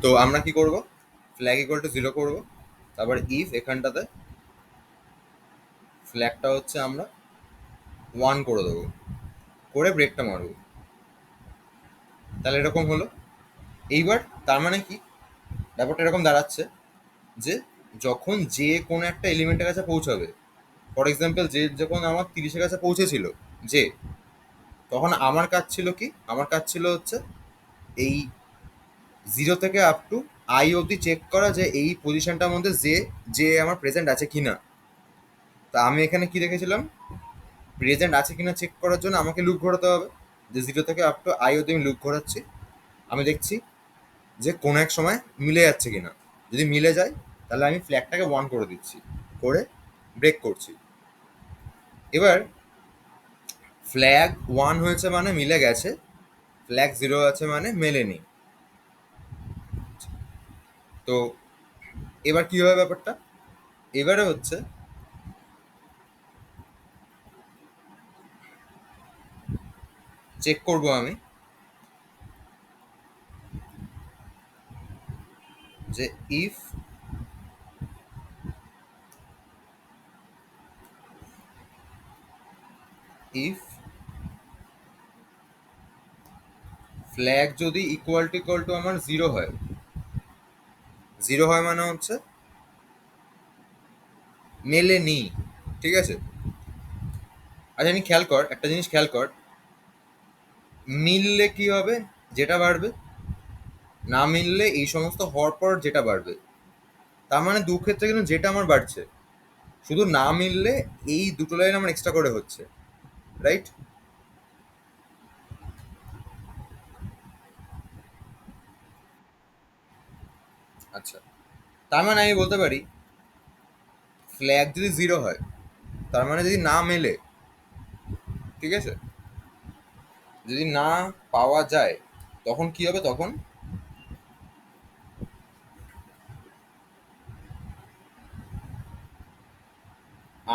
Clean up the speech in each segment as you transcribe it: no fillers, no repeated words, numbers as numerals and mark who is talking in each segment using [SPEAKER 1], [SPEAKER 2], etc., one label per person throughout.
[SPEAKER 1] তো আমরা কি করব, ফ্ল্যাগ ইকুয়াল টু 0 করব, তারপর ইফ এখানটাতে ফ্ল্যাগটা হচ্ছে আমরা 1 করে দেবো, করে ব্রেকটা মারবো। তাহলে এরকম হলো। এইবার তার মানে কি, ব্যাপারটা এরকম দাঁড়াচ্ছে যে যখন যে কোনো একটা এলিমেন্টের কাছে পৌঁছাবে, ফর এক্সাম্পল যে যখন আমার 30-এর কাছে পৌঁছেছিল যে, তখন আমার কাজ ছিল কি, আমার কাজ ছিল হচ্ছে এই 0 থেকে আপ টু আই অবধি চেক করা যে এই পজিশনটার মধ্যে যে যে আমার প্রেজেন্ট আছে কিনা। তা আমি এখানে কি রেখেছিলাম, প্রেজেন্ট আছে কিনা চেক করার জন্য আমাকে লুপ ঘোরাতে হবে, যে 0 থেকে আপ টু আই অবধি আমি লুপ ঘোরাচ্ছি, আমি দেখছি যে কোনো এক সময় মিলে যাচ্ছে কিনা। যদি মিলে যায় তাহলে আমি ফ্ল্যাগটাকে 1 করে দিচ্ছি, করে ব্রেক করছি। এবার ফ্ল্যাগ 1 হয়েছে মানে মিলে গেছে, ফ্ল্যাগ 0 আছে মানে মেলেনি। তো এবার কি হবে ব্যাপারটা, এবারে হচ্ছে চেক করব আমি যে ইফ ইফ ফ্ল্যাগ যদি ইকুয়াল টু আমার 0 হয়, 0 হয় মানে হচ্ছে মেলেনি, ঠিক আছে। আচ্ছা আমি খেয়াল কর, একটা জিনিস খেয়াল কর, মিললে কি হবে, যেটা বাড়বে, না মিললে এই সমস্ত হওয়ার পর যেটা বাড়বে। তার মানে দু ক্ষেত্রে কিন্তু যেটা আমার বাড়ছে, শুধু না মিললে এই দুটো লাইন আমার এক্সট্রা করে হচ্ছে, রাইট। আচ্ছা, তার মানে আমি বলতে পারি ফ্ল্যাগ যদি 0 হয়, তার মানে যদি না মেলে, ঠিক আছে, যদি না পাওয়া যায়, তখন কি হবে, তখন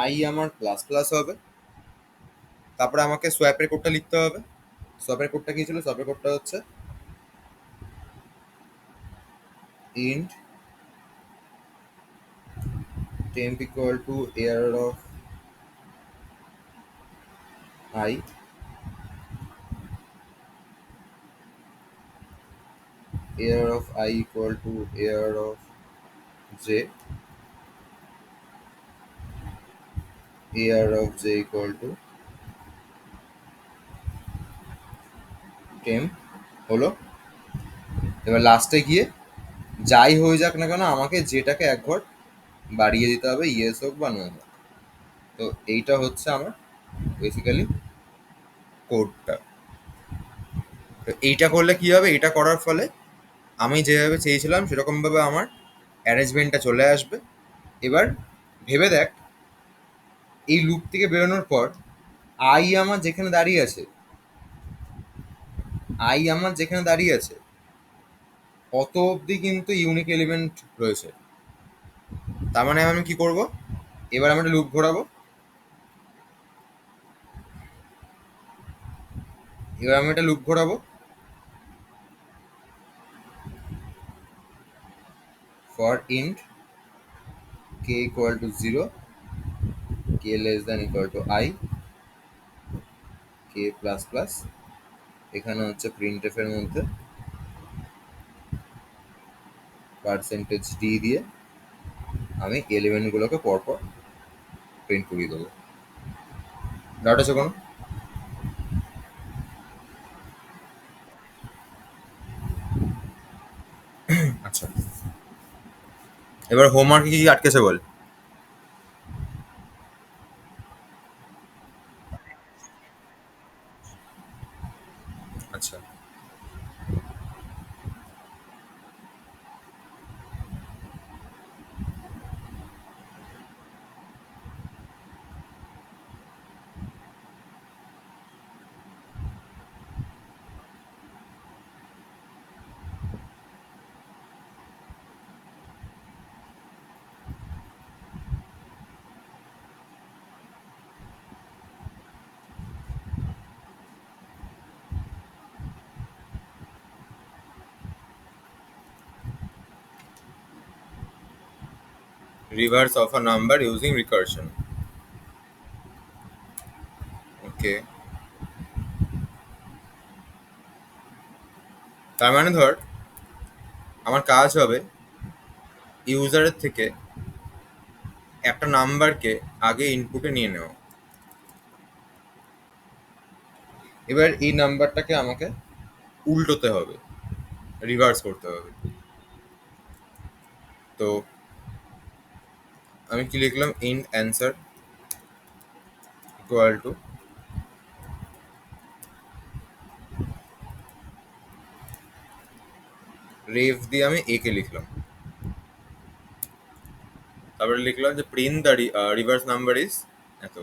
[SPEAKER 1] আই আমার প্লাস প্লাস হবে। তারপরে আমাকে সোয়াপের কোডটা লিখতে হবে। সোয়াপের কোডটা কি ছিল, সোয়াপের কোডটা হচ্ছে int temp equal to air of I, air of I equal to air of j, air of j equal to temp হলো। এবার লাস্টে গিয়ে যাই হয়ে যাক না কেন আমাকে যেটাকে এক ঘর বাড়িয়ে দিতে হবে, ইয়েস হোক বা নো হোক। তো এইটা হচ্ছে আমার বেসিক্যালি কোডটা। তো এইটা করলে কি হবে, এটা করার ফলে আমি যেভাবে চেয়েছিলাম সেরকমভাবে আমার অ্যারেঞ্জমেন্টটা চলে আসবে। এবার ভেবে দেখ, এই লুপ থেকে বেরোনোর পর আই আমার যেখানে দাঁড়িয়ে আছে, আই আমার যেখানে দাঁড়িয়ে আছে অত অবধি কিন্তু ইউনিক এলিমেন্ট রয়েছে। তার মানে আমি কি করব, এবার আমি একটা লুপ ঘোরাবো, এবার আমি একটা লুপ ঘোরাবো for int k equal to 0, k less than equal to I, k plus plus, এখানে হচ্ছে printf এর মধ্যে পার্সেন্টেজ ডি দিয়ে আমি এলিমেন্টগুলোকে পরপর প্রিন্ট করিয়ে দেবো। ডাউট আছে কোনো? আচ্ছা, এবার হোমওয়ার্কে কি কি আটকেছে বল। আচ্ছা, reverse of a number using recursion. ওকে, তার মানে ধর আমার কাজ হবে ইউজারের থেকে একটা নাম্বারকে আগে ইনপুটে নিয়ে নেওয়া। এবার এই নাম্বারটাকে আমাকে উল্টোতে হবে, রিভার্স করতে হবে। তো আমি কি লিখলাম, int answer equal to rev দিয়ে আমি এ কে লিখলাম, তারপরে লিখলাম যে print the reverse number is এত।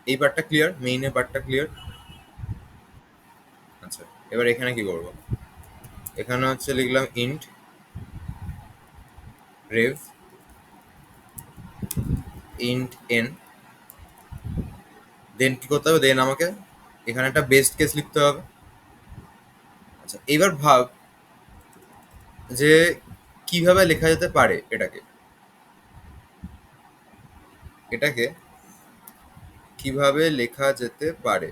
[SPEAKER 1] এই পার্টটা ক্লিয়ার, মেইনের পার্টটা ক্লিয়ার। আচ্ছা, এবার এখানে কি করব, এখানে হচ্ছে লিখলাম ইন্ট রেভ ইন্ট এন, দেন কি করতে হবে, দেন আমাকে এখানে একটা বেস্ট কেস লিখতে হবে। আচ্ছা, এবার ভাব যে কিভাবে লেখা যেতে পারে এটাকে, এটাকে কিভাবে লেখা যেতে পারে।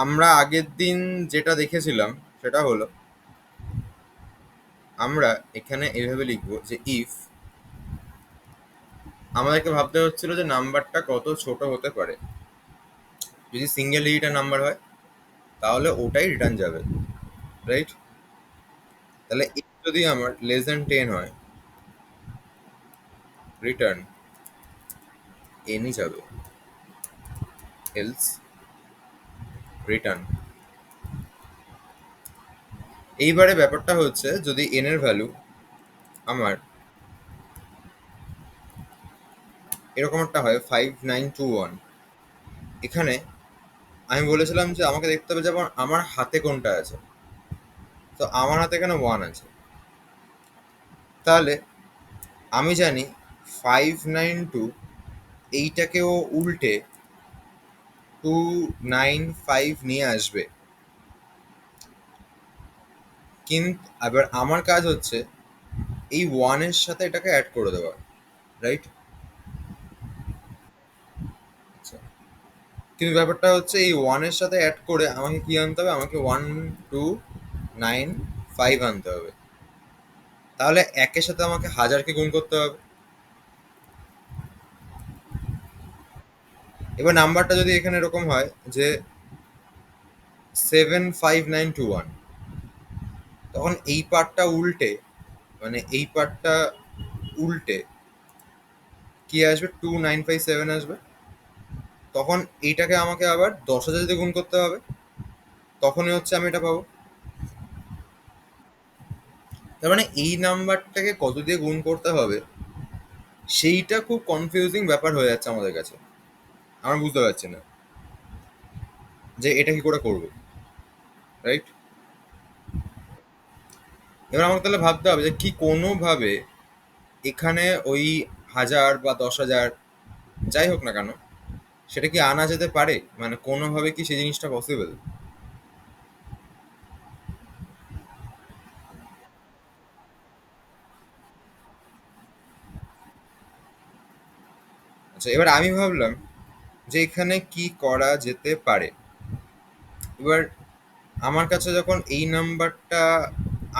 [SPEAKER 1] আমরা আগের দিন যেটা দেখেছিলাম সেটা হলো আমরা এখানে এইভাবে লিখবো যে ইফ, আমাদেরকে ভাবতে হচ্ছিল যে নাম্বারটা কত ছোট হতে পারে। যদি সিঙ্গেল ডিজিটের নাম্বার হয় তাহলে ওটাই রিটার্ন যাবে, রাইট? তাহলে if যদি আমার লেস দ্যান 10 হয়, রিটার্ন এনই যাবে, এলস রিটার্ন। এইবারে ব্যাপারটা হচ্ছে যদি এন এর ভ্যালু আমার এরকম একটা হয় 5921, এখানে আমি বলেছিলাম যে আমাকে দেখতে হবে যে আমার হাতে কোনটা আছে। তো আমার হাতে এখানে 1 আছে, তাহলে আমি জানি 592 এইটাকেও উল্টে 295 নিয়ে আসবে। কিন্তু এবার আমার কাজ হচ্ছে এই 1 এর সাথে এটাকে অ্যাড করে দেওয়া, রাইট? আচ্ছা, কিন্তু ব্যাপারটা হচ্ছে এই 1 এর সাথে অ্যাড করে আমাকে কি আনতে হবে, আমাকে 1295 আনতে হবে। তাহলে একের সাথে আমাকে হাজারকে গুণ করতে হবে। এবার নাম্বারটা যদি এখানে এরকম হয় যে 75921, তখন এই পার্টটা উল্টে, মানে এই পার্টটা উল্টে কি আসবে, 2957 আসবে। তখন এইটাকে আমাকে আবার 10,000 দিয়ে গুণ করতে হবে, তখনই হচ্ছে আমি এটা পাবো। তার মানে এই নাম্বারটাকে কত দিয়ে গুণ করতে হবে সেইটা খুব কনফিউজিং ব্যাপার হয়ে যাচ্ছে আমাদের কাছে। আমরা বুঝতে পারছি না যে এটা কি করে করবো, রাইট? এবার আমাকে তাহলে ভাবতে হবে যে কি কোনোভাবে এখানে ওই 1000 বা 10,000 যাই হোক না কেন, সেটা কি আনা যেতে পারে, মানে কোনোভাবে কি সেই জিনিসটা পসিবল? আচ্ছা, এবার আমি ভাবলাম যে এখানে কি করা যেতে পারে। এবার আমার কাছে যখন এই নাম্বারটা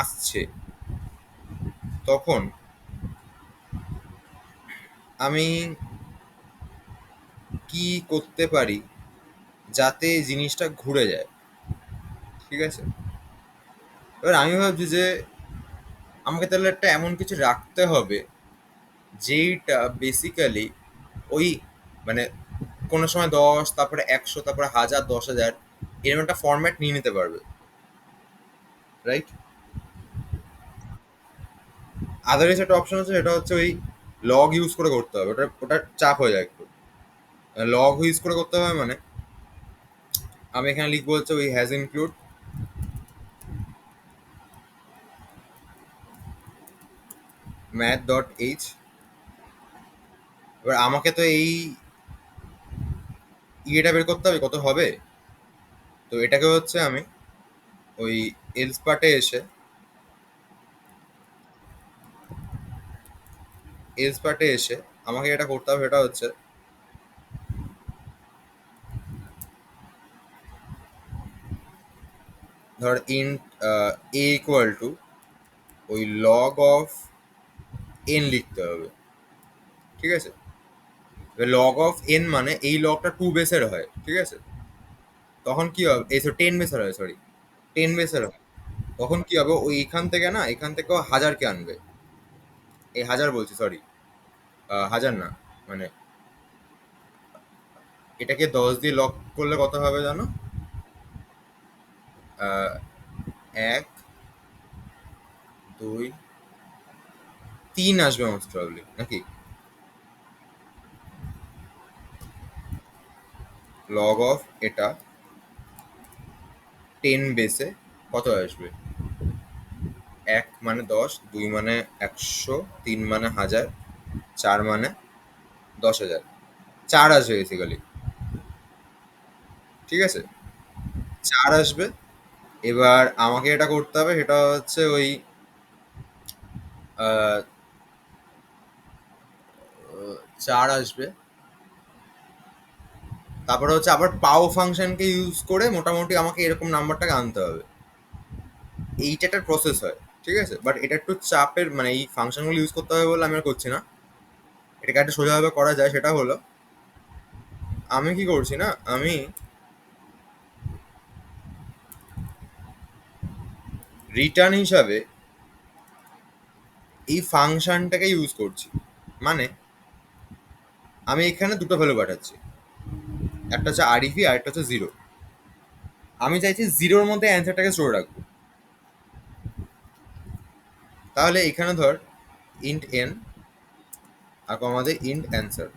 [SPEAKER 1] আসছে তখন আমি কি করতে পারি যাতে জিনিসটা ঘুরে যায়, ঠিক আছে? এবার আমি ভাবছি যে আমাকে তাহলে একটা এমন কিছু রাখতে হবে যেইটা বেসিক্যালি ওই, মানে কোনো সময় 10, তারপরে 100, তারপরে 1000, 10,000 এরকম একটা ফরম্যাট নিয়ে নিতে পারবে, রাইট? আদারওয়াইজ একটা অপশন আছে, সেটা হচ্ছে ওই লগ ইউজ করে করতে হবে, ওটা চাপ হয়ে যায় একটু। লগ ইউজ করে করতে হবে মানে আমি এখানে লিখবো হচ্ছে ওই হ্যাজ ইনক্লুড math.h। এবার আমাকে তো এই ইয়েটা বের করতে হবে কত হবে। তো এটাকে হচ্ছে আমি ওই এলস পার্টে এসে আমাকে এটা করতে হবে, এটা হচ্ছে ধর ইন্ট এ ইকুয়াল টু ওই লগ অফ এন লিখতে হবে, ঠিক আছে? লগ অফ এন মানে এই লগটা 2 বেসের হয়, ঠিক আছে? তখন কি হবে, এই 10 বেসের হয়, সরি, 10 বেসের হয়। তখন কি হবে, ওই এখান থেকে না, এখান থেকেও হাজারকে আনবে, এই হাজার বলছি, সরি, হাজার না, মানে এটাকে 10 দিয়ে লক করলে কত হবে জানো? 1, 2, 3 আসবে মোস্ট প্রবাবলি, নাকি? লগ অফ এটা 10 বেসে কত আসবে? 1 মানে 10, 2 মানে 100, 3 মানে 1000, 4 মানে 10,000, 4 আসবে বেসিক্যালি, ঠিক আছে? 4 আসবে। এবার আমাকে এটা করতে হবে, সেটা হচ্ছে ওই আহ, 4 আসবে। তারপরে হচ্ছে আবার পাও ফাংশনকে ইউজ করে মোটামুটি আমাকে এরকম নাম্বারটাকে আনতে হবে। এইটা একটা প্রসেস হয়, ঠিক আছে? বাট এটা একটু চাপের, মানে এই ফাংশনগুলো ইউজ করতে হবে বলে আমি আর করছি না। এটাকে একটা সোজাভাবে করা যায়, সেটা হলো আমি কি করছি না, আমি রিটার্ন হিসাবে এই ফাংশনটাকে ইউজ করছি। মানে আমি এখানে দুটো ভ্যালু পাঠাচ্ছি, একটা হচ্ছে আরইভি আর একটা হচ্ছে জিরো। আমি চাইছি জিরোর মধ্যে অ্যান্সারটাকে স্টোর রাখবো। তাহলে এখানে ধর ইন্ট এন আর আমাদের ইন্ট অ্যান্সার।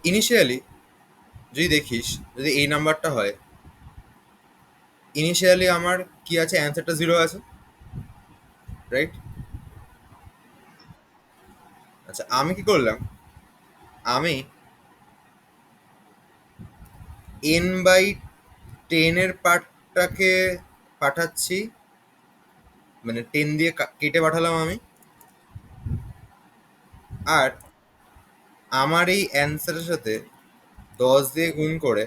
[SPEAKER 1] ইনিশিয়ালি যদি দেখিস, যদি এই নাম্বারটা হয়, ইনিশিয়ালি আমার কি আছে, অ্যান্সারটা জিরো আছে, রাইট? আচ্ছা, আমি কি করলাম, আমি n/10 পার্টটাকে পাঠাচ্ছি, মানে 10 দিয়ে কেটে পাঠালাম আমি। আর আমার এই অ্যান্সারের সাথে 10 দিয়ে গুণ করে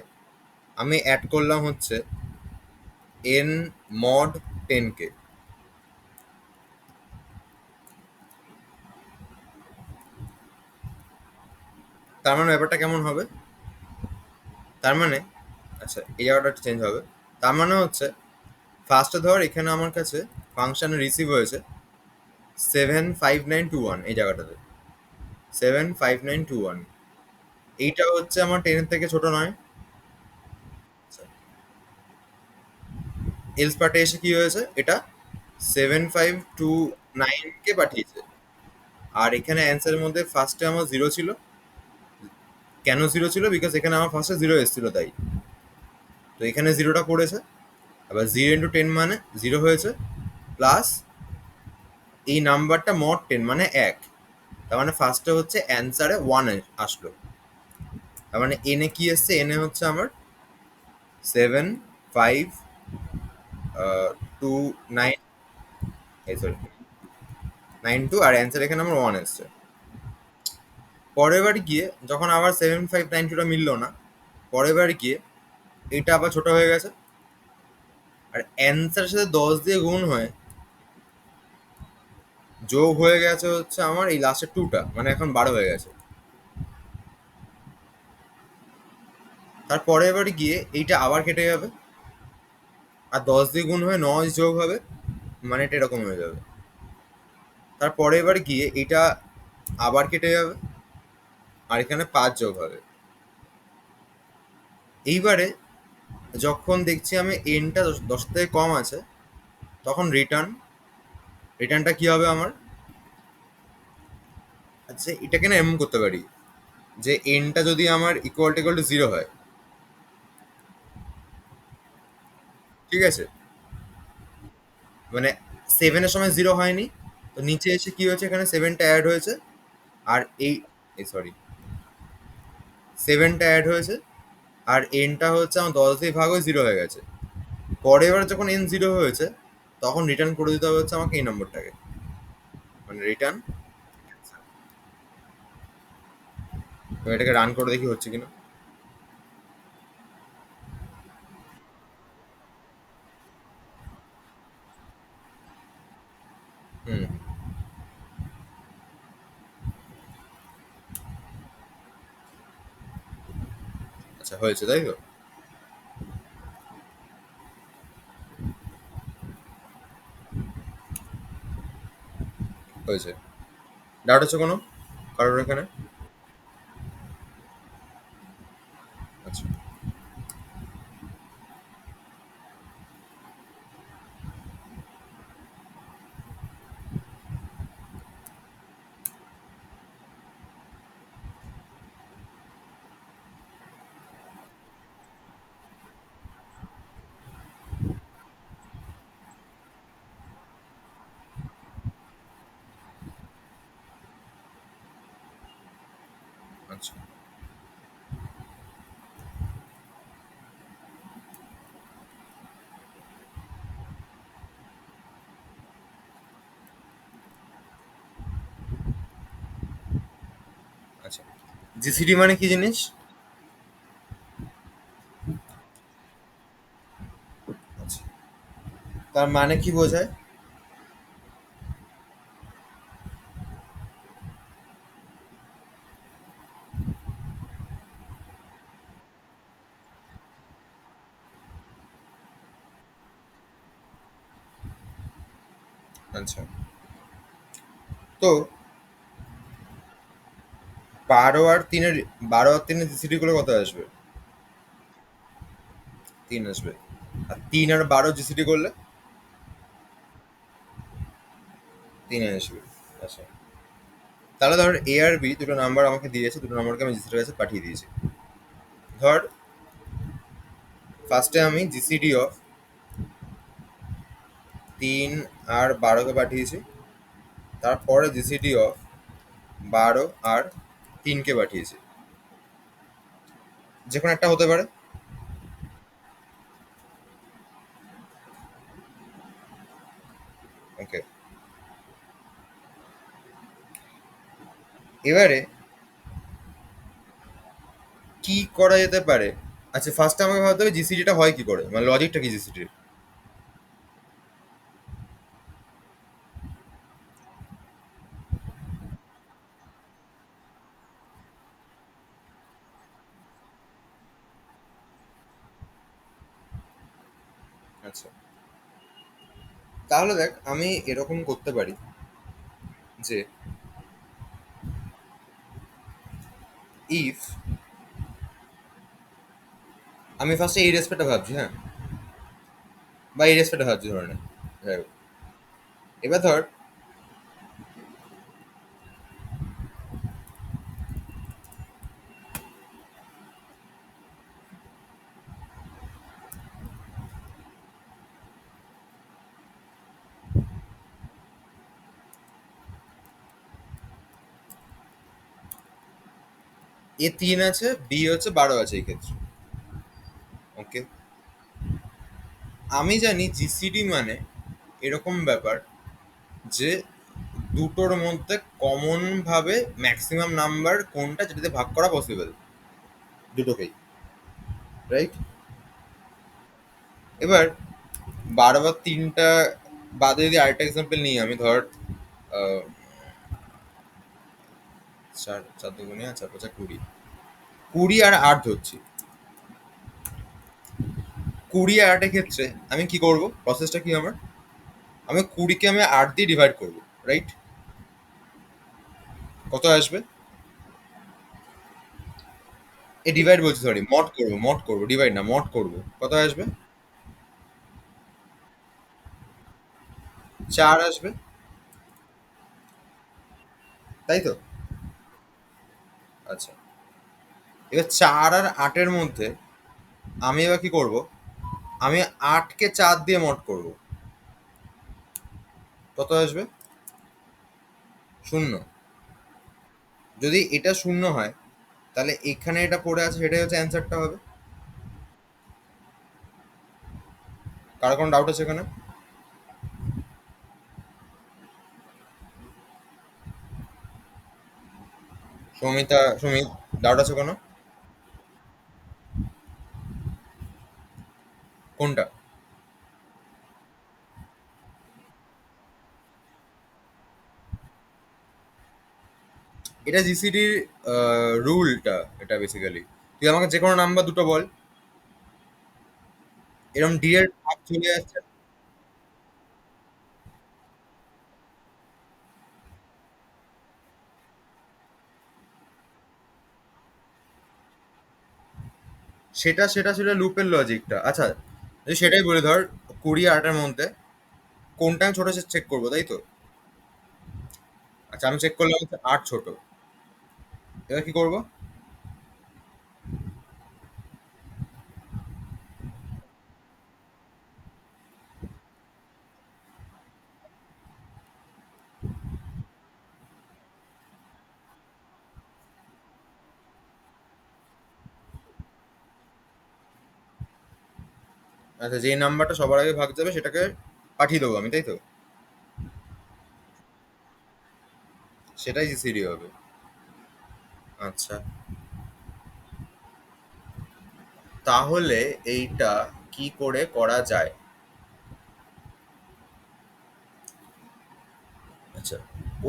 [SPEAKER 1] আমি অ্যাড করলাম হচ্ছে n/10 কে। তার মানে ব্যাপারটা কেমন হবে? তার মানে, আচ্ছা এই জায়গাটা একটু চেঞ্জ হবে। তার মানে হচ্ছে ফার্স্টে ধর এখানে আমার কাছে ফাংশনে রিসিভ হয়েছে 75921, এই জায়গাটাতে 75921, এইটা হচ্ছে আমার 10-এর থেকে ছোট নয়। এলস পার্টে এসে কি হয়েছে, এটা 7529 কে পাঠিয়েছে। আর এখানে অ্যান্সারের মধ্যে ফার্স্টে আমার জিরো ছিল। কেন জিরো ছিল? বিকজ এখানে আমার ফার্স্টে জিরো এসেছিল, তাই। তো এখানে জিরোটা পড়েছে। আবার 0 × 10 মানে জিরো হয়েছে, প্লাস এই নাম্বারটা mod 10 মানে 1। তার মানে ফার্স্টে হচ্ছে অ্যান্সারে 1 আসলো। তার মানে এনে কি এসছে, এনে হচ্ছে আমার 7529, এই সরি 92, আর অ্যান্সার এখানে আমার 1 এসছে। পরের বার গিয়ে যখন আবার 7592টা মিললো না, পরের বার গিয়ে এটা আবার ছোট হয়ে গেছে। আর অ্যান্সারের সাথে 10 দিয়ে গুণ হয়ে যোগ হয়ে গেছে হচ্ছে আমার এই লাস্টের 2টা, মানে এখন 12 হয়ে গেছে। তারপরে এবারে গিয়ে এইটা আবার কেটে যাবে, আর 10 দিয়ে গুণ হয়ে 9 যোগ হবে, মানে এটা এরকম হয়ে যাবে। তারপরে এবার গিয়ে এটা আবার কেটে যাবে, আর এখানে 5 যোগ হবে। এইবারে যখন দেখছি আমি এনটা 10 থেকে কম আছে, তখন রিটার্নটা কি হবে আমার? আচ্ছা, এটাকে না এমন করতে পারি যে এনটা যদি আমার ইকুয়াল টু জিরো হয়, ঠিক আছে? মানে 7-এর সময় জিরো হয়নি, তো নিচে এসে কি হয়েছে, এখানে 7টা অ্যাড হয়েছে। আর এই সরি, 7টা অ্যাড হয়েছে, আর এনটা হচ্ছে আমার 10 দিয়ে ভাগ হয়ে 0 হয়ে গেছে। পরের বার যখন এন 0 হয়েছে, তখন রিটার্ন করে দিতে হবে হচ্ছে আমাকে এই নম্বরটাকে, মানে রিটার্ন। এটাকে রান করে দেখি হচ্ছে কিনা। হুম। আচ্ছা, হয়েছে তাই তো? হয়েছে। ডাউট হচ্ছে কোনো কারোর এখানে? আচ্ছা। আচ্ছা। আচ্ছা, জিসিডি মানে কি জিনিস? আচ্ছা, তার মানে কি বোঝায়? আচ্ছা, তো 12 আর 3-এর, 12 আর 3-এর জিসিডি গুলো কত আসবে? 3 আসবে। আর 3 আর 12 জিসিডি করলে 3 আসবে। আচ্ছা, তাহলে ধর এ আর বি দুটো নাম্বার আমাকে দিয়েছে, দুটো নাম্বারকে আমি জিসিডির কাছে পাঠিয়ে দিয়েছি। ধর ফার্স্টে আমি জিসিডি অফ 3 আর 12কে পাঠিয়েছি, তারপরে জিসিডি অফ 12 আর 3কে পাঠিয়েছি। যে কোনো একটা হতে পারে। ওকে, এবারে কি করা যেতে পারে? আচ্ছা, ফার্স্টে আমাকে ভাবতে হবে জিসিডিটা হয় কি করে, মানে লজিকটা কি জিসিডির। আচ্ছা, তাহলে দেখ আমি এরকম করতে পারি যে ইফ, আমি ফার্স্টে এই রেসপেক্টটা ভাবছি, হ্যাঁ, বা এই রেসপেক্টটা ভাবছি ধরে নে। যাই হোক, এবার ধর A3 আছে, বি হচ্ছে 12 আছে এই ক্ষেত্রে। ওকে, আমি জানি জিসিডি মানে এরকম ব্যাপার যে দুটোর মধ্যে কমন ভাবে ম্যাক্সিমাম নাম্বার কোনটা যেটাতে ভাগ করা পসিবল, দুটোকেই, রাইট? এবার 12 বা 3টা বাদে যদি আরেকটা এক্সাম্পল নিই, আমি ধর আহ, 4 4 দুগুণে 4 5 20, 20 আর 8 ধরছি। 20 আর 8-এর ক্ষেত্রে আমি কি করব, প্রসেসটা কি আমার? আমি 20-কে আমি 8 দিয়ে ডিভাইড করবো, রাইট? কত আসবে? এই ডিভাইড বলছি, সরি, মড করবো, ডিভাইড না, মড করবো, কত আসবে? 4 আসবে, তাই তো? আচ্ছা, এবার 4 আর 8-এর মধ্যে আমি এবার কি করব, আমি 8-কে 4 দিয়ে মড করব, কত আসবে? 0। যদি এটা 0 হয়, তাহলে এখানে এটা পড়ে আছে, সেটাই হচ্ছে অ্যান্সারটা হবে। কারো কোনো ডাউট আছে এখানে? সুমিত, ডাউট আছে কোনো? কোনটা? এটা জিসিডির রুলটা, এটা বেসিক্যালি তুই আমাকে যে কোনো নাম্বার দুটো বল, এরকম ডি এর ভাগ চলে যাচ্ছে। সেটা ছিল লুপের লজিকটা। আচ্ছা, যদি সেটাই বলে ধর 20 আর 8-এর মধ্যে কোনটা আমি ছোট চেক করবো, তাই তো? আচ্ছা, আমি চেক করলাম হচ্ছে 8 ছোট। এবার কি করবো? আচ্ছা, যে নাম্বারটা সবার আগে ভাগ যাবে সেটাকে পাঠিয়ে দেবো আমি, তাই তো? সেটাই জিসিডি হবে। আচ্ছা, তাহলে এইটা কি করে করা যায়? আচ্ছা,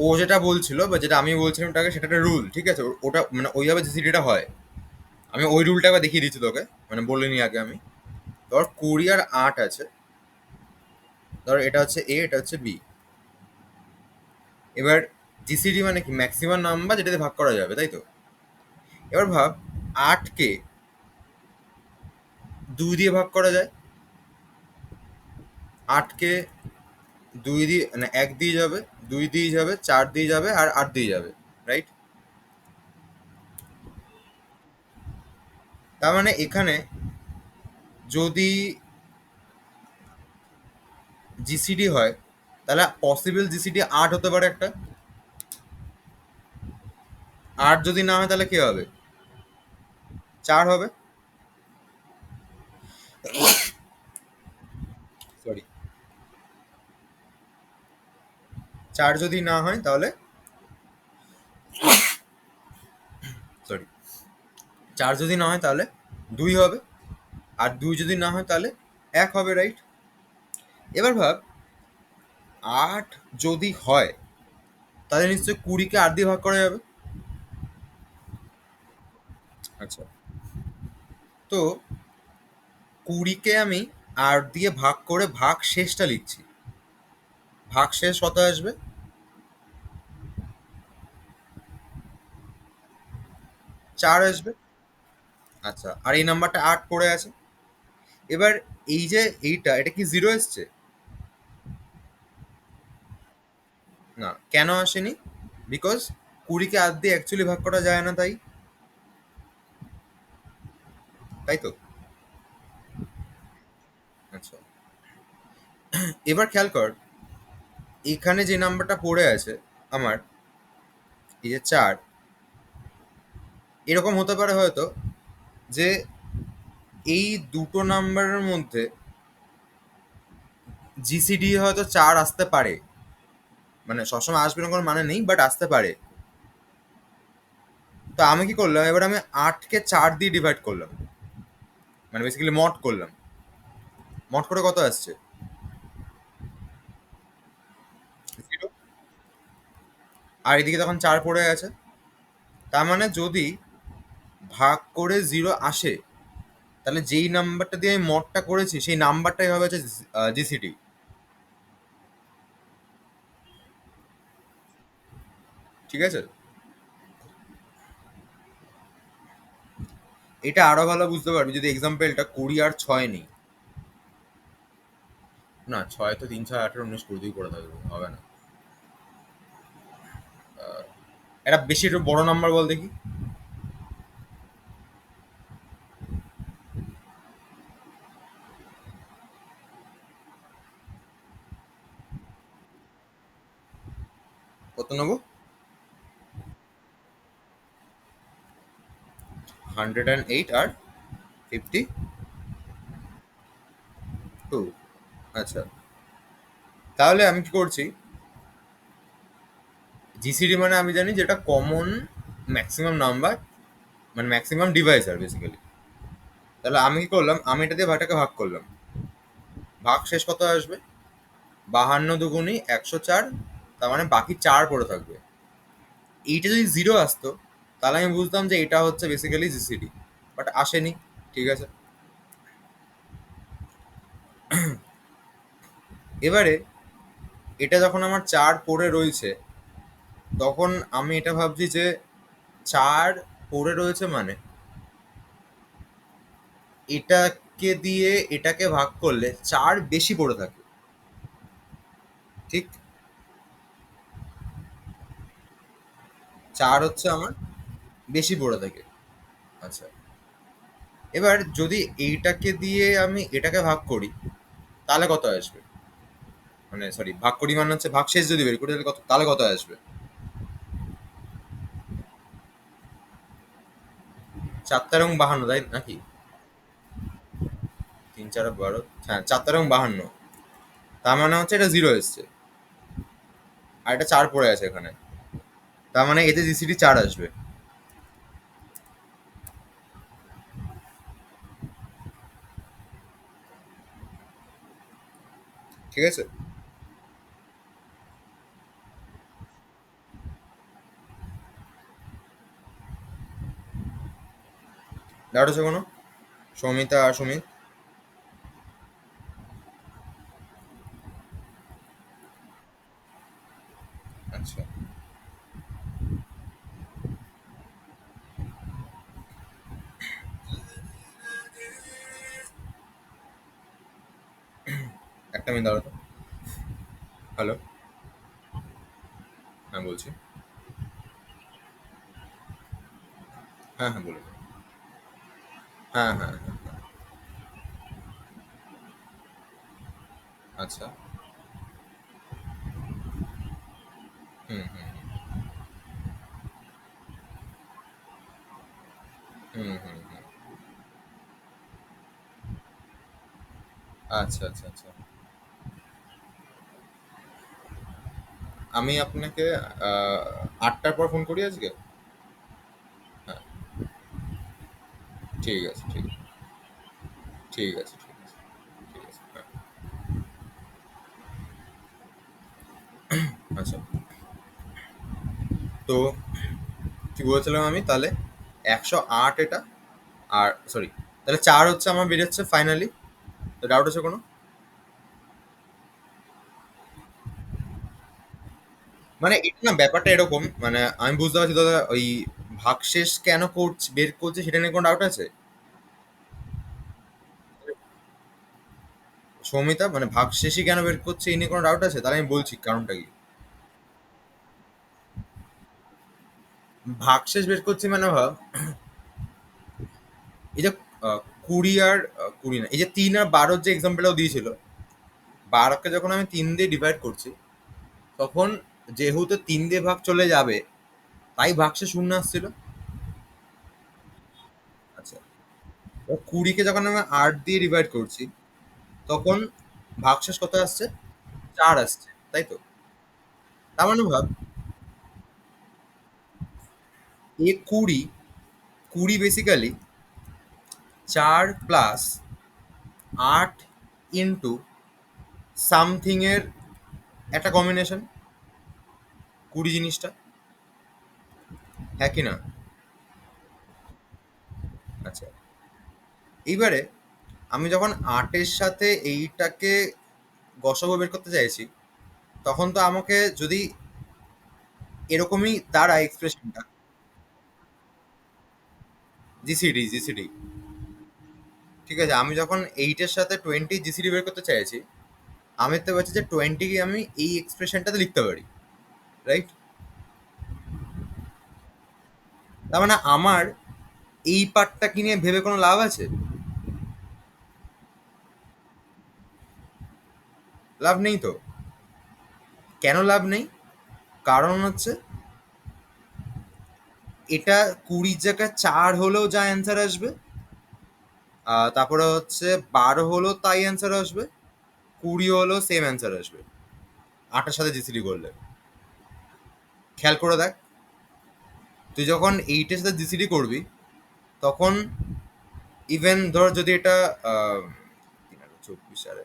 [SPEAKER 1] ও যেটা বলছিল বা যেটা আমি বলছিলাম ওটাকে, সেটা একটা রুল, ঠিক আছে? ওটা মানে ওইভাবে জিসিডিটা হয়। আমি ওই রুলটা একবার দেখিয়ে দিচ্ছি তোকে, মানে বলিনি আগে আমি। ধর 20 আর 8 আছে। ধর এটা হচ্ছে এ, এটা হচ্ছে বি। এবার জিসিডি মানে কি? ম্যাক্সিমাম নাম্বার যেটাতে ভাগ করা যাবে, তাই তো? এবার ভাব, 8কে 2 দিয়ে ভাগ করা যায়। 8কে 2 দিয়ে মানে 1 দিয়ে যাবে, 2 দিয়ে যাবে, 4 দিয়ে যাবে আর 8 দিয়ে যাবে, রাইট? তার মানে এখানে যদি জিসিডি হয়, তাহলে পসিবল জিসিডি 8 হতে পারে একটা। 8 যদি না হয় তাহলে কি হবে? 4 হবে। সরি, 4 যদি না হয় তাহলে, সরি, 4 যদি না হয় তাহলে 2 হবে। আর 2 যদি না হয় তাহলে 1 হবে, রাইট? এবার ভাব, 8 যদি হয় তাহলে নিশ্চয়ই 20-কে 8 দিয়ে ভাগ করা যাবে। আচ্ছা, তো 20-কে আমি 8 দিয়ে ভাগ করে ভাগ শেষটা লিখছি। ভাগ শেষ কত আসবে? 4 আসবে। আচ্ছা, আর এই নাম্বারটা 8 পড়ে আছে। এবার এই যে এটা কি জিরো এসছে? না, কেন আসেনি? বিকজ 20-কে 8 দিয়ে অ্যাকচুয়ালি ভাগ করা যায় না, তাই। তাই তো? আচ্ছা, এবার খেয়াল কর, এখানে যে নাম্বারটা পড়ে আছে আমার, এই যে 4, এরকম হতে পারে হয়তো যে এই দুটো নাম্বারের মধ্যে জিসিডি হয়তো 4 আসতে পারে। মানে সবসময় আসবে না কোনো মানে নেই, বাট আসতে পারে। তো আমি কি করলাম, এবার আমি 8-কে 4 দিয়ে ডিভাইড করলাম, মানে বেসিক্যালি মড করলাম। মড করে কত আসছে? 0। আর এদিকে তখন 4 পড়ে আছে। তার মানে যদি ভাগ করে 0 আসে, তাহলে যেই নাম্বারটা দিয়ে আমি মডটা করেছি সেই নাম্বারটাই হবে হচ্ছে জিসিডি। ঠিক আছে? এটা আরো ভালো বুঝতে পারবি যদি এক্সাম্পলটা 20 আর 6 নেই। না, 6 তো 3, 6, 18, 19, 20 করে থাকবে, হবে না। এটা বেশি একটু বড় নাম্বার বল দেখি। কত নেবো? 108 আর 52। আচ্ছা, তাহলে আমি কি করছি, জিসিডি মানে আমি জানি যেটা কমন ম্যাক্সিমাম নাম্বার, মানে ম্যাক্সিমাম ডিভাইসার বেসিক্যালি। তাহলে আমি কি করলাম, আমি এটা দিয়ে ভাগটাকে ভাগ করলাম। ভাগ শেষ কত আসবে? 52 দুগুণী 104, তার মানে বাকি 4 পড়ে থাকবে। এইটা যদি জিরো আসতো, তাহলে আমি বুঝতাম যে এটা হচ্ছে বেসিক্যালি জিসিডি, বাট আসেনি। ঠিক আছে, এবারে এটা যখন আমার 4 পড়ে রয়েছে, তখন আমি এটা ভাবছি যে 4 পড়ে রয়েছে মানে এটাকে দিয়ে এটাকে ভাগ করলে 4 বেশি পড়ে থাকে। ঠিক, 4 হচ্ছে আমার বেশি পড়ে থাকে। আচ্ছা, এবার যদি এইটাকে দিয়ে আমি এটাকে ভাগ করি, তাহলে কত আসবে? মানে সরি, ভাগ করি মানে হচ্ছে ভাগ শেষ যদি বের করি, তাহলে কত, তাহলে কত আসবে? 4 এবং 52, তাই নাকি? 3 4 12, হ্যাঁ 4 এবং 52। তার মানে হচ্ছে এটা জিরো এসছে, আর এটা 4 পড়ে আছে এখানে। তার মানে এতে জিসিডি 4 আসবে। ঠিক আছে, ডাউট আছে কোনো? সৌমিতা আর সুমিত? আচ্ছা, একটা মিনিট দাঁড়াও তো। হ্যালো, হ্যাঁ বলছি। হ্যাঁ হ্যাঁ বলুন। হ্যাঁ হ্যাঁ হ্যাঁ। আচ্ছা। হুম হুম হুম হুম হুম। আচ্ছা আচ্ছা আচ্ছা। আমি আপনাকে 8টার পর ফোন করি আজকে। হ্যাঁ, ঠিক আছে ঠিক আছে ঠিক আছে ঠিক আছে ঠিক আছে, হ্যাঁ। আচ্ছা, তো কি বলছিলাম আমি তাহলে? 108 এটা, আর সরি, তাহলে 4 হচ্ছে আমার বেরোচ্ছে ফাইনালি। তো ডাউট আছে কোনো? মানে এটা না, ব্যাপারটা এরকম, মানে আমি বুঝতে পারছি দাদা, ওই ভাগশেষ কেন করছে বের করছে সেটা নিয়ে কোনো ডাউট আছে? সৌমিতা, মানে ভাগশেষই কেন বের করছে এই নিয়ে কোনো ডাউট আছে? তাহলে আমি বলছি কারণটা কি। ভাগশেষ বের করছি মানে ভাব, এই যে আহ, 20 আর 20 না, এই যে 3 আর 12 যে এক্সাম্পলটাও দিয়েছিল, 12কে যখন আমি 3 দিয়ে ডিভাইড করছি, তখন যেহেতু 3 দিয়ে ভাগ চলে যাবে, তাই ভাগশেষ শূন্য আসছিল। আচ্ছা, 20কে যখন আমি 8 দিয়ে ডিভাইড করছি, তখন ভাগশেষ কত আসছে? 4 আসছে, তাই তো? তার মানে ভাব, এ 20, 20 বেসিক্যালি 4 + 8 ইন্টু সামথিং এর একটা কম্বিনেশন, 20 জিনিসটা, হ্যাঁ কি না? আচ্ছা, এইবারে আমি যখন 8-এর সাথে এইটাকে গসাগু বের করতে চাইছি, তখন তো আমাকে যদি এরকমই দাঁড়ায় এক্সপ্রেশনটা, জিসিডি জিসিডি। ঠিক আছে, আমি যখন 8-এর সাথে 20 জিসিডি বের করতে চাইছি, আমি দেখতে পাচ্ছি যে 20কে আমি এই এক্সপ্রেশনটাতে লিখতে পারি, রাইট? তার মানে আমার এই পার্টটা কি নিয়ে ভেবে কোনো লাভ আছে? লাভ নেই তো। কেন লাভ নেই? কারণ হচ্ছে এটা 20 জায়গায় 4 হলেও যা অ্যান্সার আসবে, তারপরে হচ্ছে 12 হলেও তাই অ্যান্সার আসবে, কুড়ি হলো সেম অ্যান্সার আসবে 8-এর সাথে জিসিডি করলে। খেয়াল করে দেখ, তুই যখন 8-এর সাথে জিসিডি করবি তখন ইভেন ধর যদি এটা 24 সালে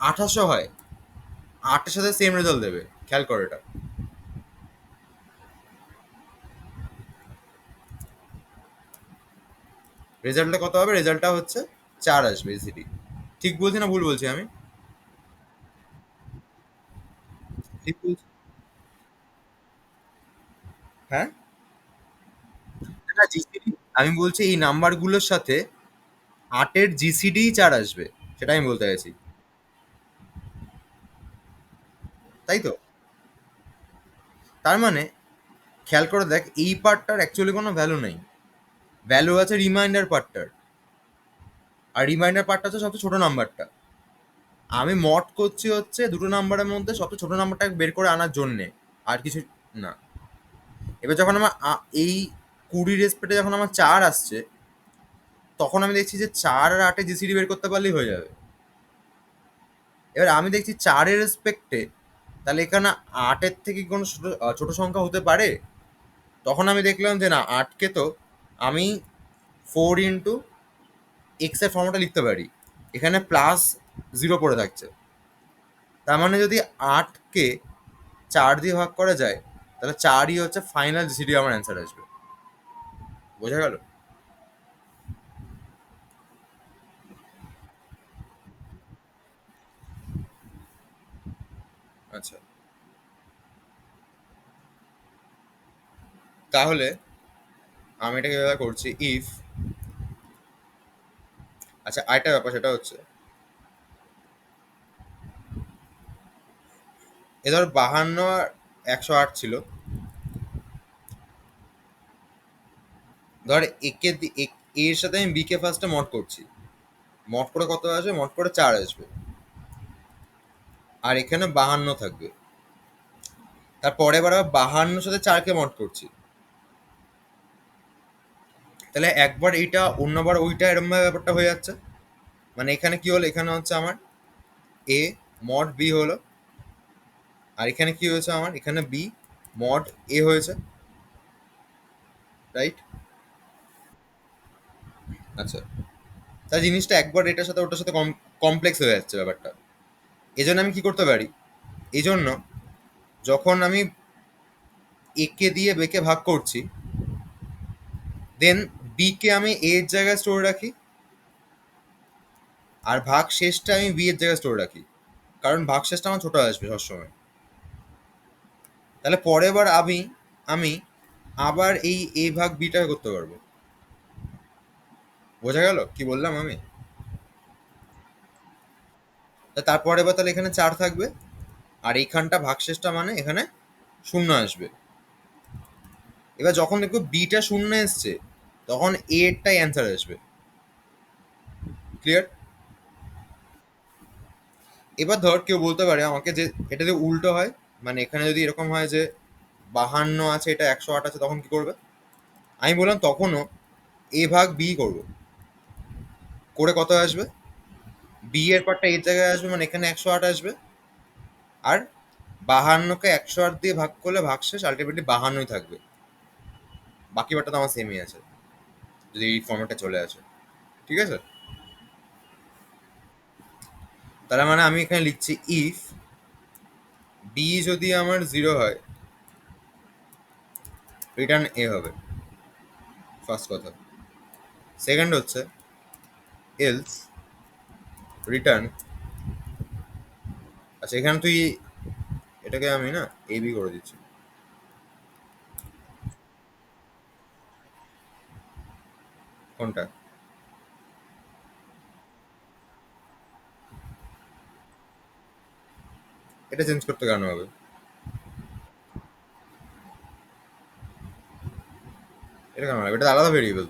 [SPEAKER 1] 2800 হয়, 8-এর সাথে সেম রেজাল্ট দেবে। খেয়াল কর এটা। রেজাল্টটা কত হবে? রেজাল্টটা হচ্ছে 4 আসবে জিসিডি। ঠিক বলছি না ভুল বলছি আমি? ঠিক বলছি? হ্যাঁ, না জিসিডি, আমি বলছি এই নাম্বারগুলোর সাথে 8-এর জিসিডি 4 আসবে, সেটা আমি বলতে চাইছি। তাই তো? তার মানে খেয়াল করে দেখ, এই পার্টটার অ্যাকচুয়ালি কোনো ভ্যালু নেই, ভ্যালু আছে রিমাইন্ডার পার্টটার। আর রিমাইন্ডার পার্টটা হচ্ছে সবচেয়ে ছোট নাম্বারটা। আমি মড করছি হচ্ছে দুটো নাম্বারের মধ্যে সবচেয়ে ছোট নাম্বারটা বের করে আনার জন্যে, আর কিছু না। এবার যখন আমার এই 20 রেসপেক্টে যখন আমার 4 আসছে, তখন আমি দেখছি যে 4 আর 8-এ জিসিডি বের করতে পারলেই হয়ে যাবে। এবার আমি দেখছি 4-এর রেসপেক্টে, তাহলে এখানে 8-এর থেকে কি কোনো ছোট ছোট সংখ্যা হতে পারে? তখন আমি দেখলাম যে না, 8-কে তো আমি 4 ইন্টু এক্স এর ফর্মটা লিখতে পারি। এখানে প্লাস জিরো পড়ে থাকছে, তার মানে যদি 8-কে 4 দিয়ে ভাগ করা যায়, তাহলে 4ই হচ্ছে ফাইনাল জিসিডি, আমার অ্যান্সার আসবে। বোঝা গেল? আচ্ছা, তাহলে আমি এটাকে এভাবে করছি, ইফ, আচ্ছা আরেকটা ব্যাপার সেটা হচ্ছে, এ ধর 52 আর 108 ছিল, ধর এর সাথে আমি বি কে ফার্স্টে মড করছি, মড করে কত আসবে? মড করে 4 আসবে, আর এখানে 52 থাকবে। তারপরে এবার আবার 52 সাথে 4-কে মড করছি, তাহলে একবার এইটা অন্যবার ওইটা, এরম ভাবে ব্যাপারটা হয়ে যাচ্ছে। মানে এখানে কি হলো? এখানে হচ্ছে আমার এ মড বি হলো, আর এখানে কি হয়েছে? আমার এখানে বি মড এ হয়েছে, রাইট? আচ্ছা, তাই জিনিসটা একবার এটার সাথে ওটার সাথে কমপ্লেক্স হয়ে যাচ্ছে ব্যাপারটা। এই জন্য আমি কি করতে পারি? এই জন্য যখন আমি একে দিয়ে বেকে ভাগ করছি, দেন বি কে আমি এ এর জায়গায় স্টোর রাখি, আর ভাগ শেষটা আমি বি এর জায়গায় স্টোর রাখি, কারণ ভাগ শেষটা আমার ছোট আসবে সবসময়। তাহলে পরের বার আমি আমি আবার এই এ ভাগ বিটা করতে পারবো। বোঝা গেল কি বললাম আমি? তা তারপরে এবার তাহলে এখানে 4 থাকবে, আর এইখানটা ভাগশেষটা মানে এখানে শূন্য আসবে। এবার যখন দেখবো বিটা শূন্য এসছে, তখন এরটাই অ্যান্সার আসবে। ক্লিয়ার? এবার ধর কেউ বলতে পারে আমাকে যে এটা যদি উল্টো হয়, মানে এখানে যদি এরকম হয় যে 52 আছে, এটা 108 আছে, তখন কি করবে? আমি বললাম তখনও এ ভাগ বি করবো। করে কত আসবে? বি এর পার্টটা এর জায়গায় আসবে, মানে এখানে 108 আসবে, আর 52-কে 108 দিয়ে ভাগ করলে ভাগশেষ আলটিমেটলি 52ই থাকবে। বাকি পার্টটা তো আমার সেমই আছে, যদি এই ফর্মেটটা চলে আসে। ঠিক আছে? তার মানে আমি এখানে লিখছি, ইফ বি যদি আমার 0 হয়, রিটার্ন এ হবে। ফার্স্ট কথা। সেকেন্ড হচ্ছে, এলস রিটার্ন, আচ্ছা এখানে তুই এটাকে আমি না এ বি করে দিচ্ছি। কোনটা? এটা চেঞ্জ করতে কেন হবে? এটা কেন হবে? এটা তো আলাদা ভেরিয়েবল।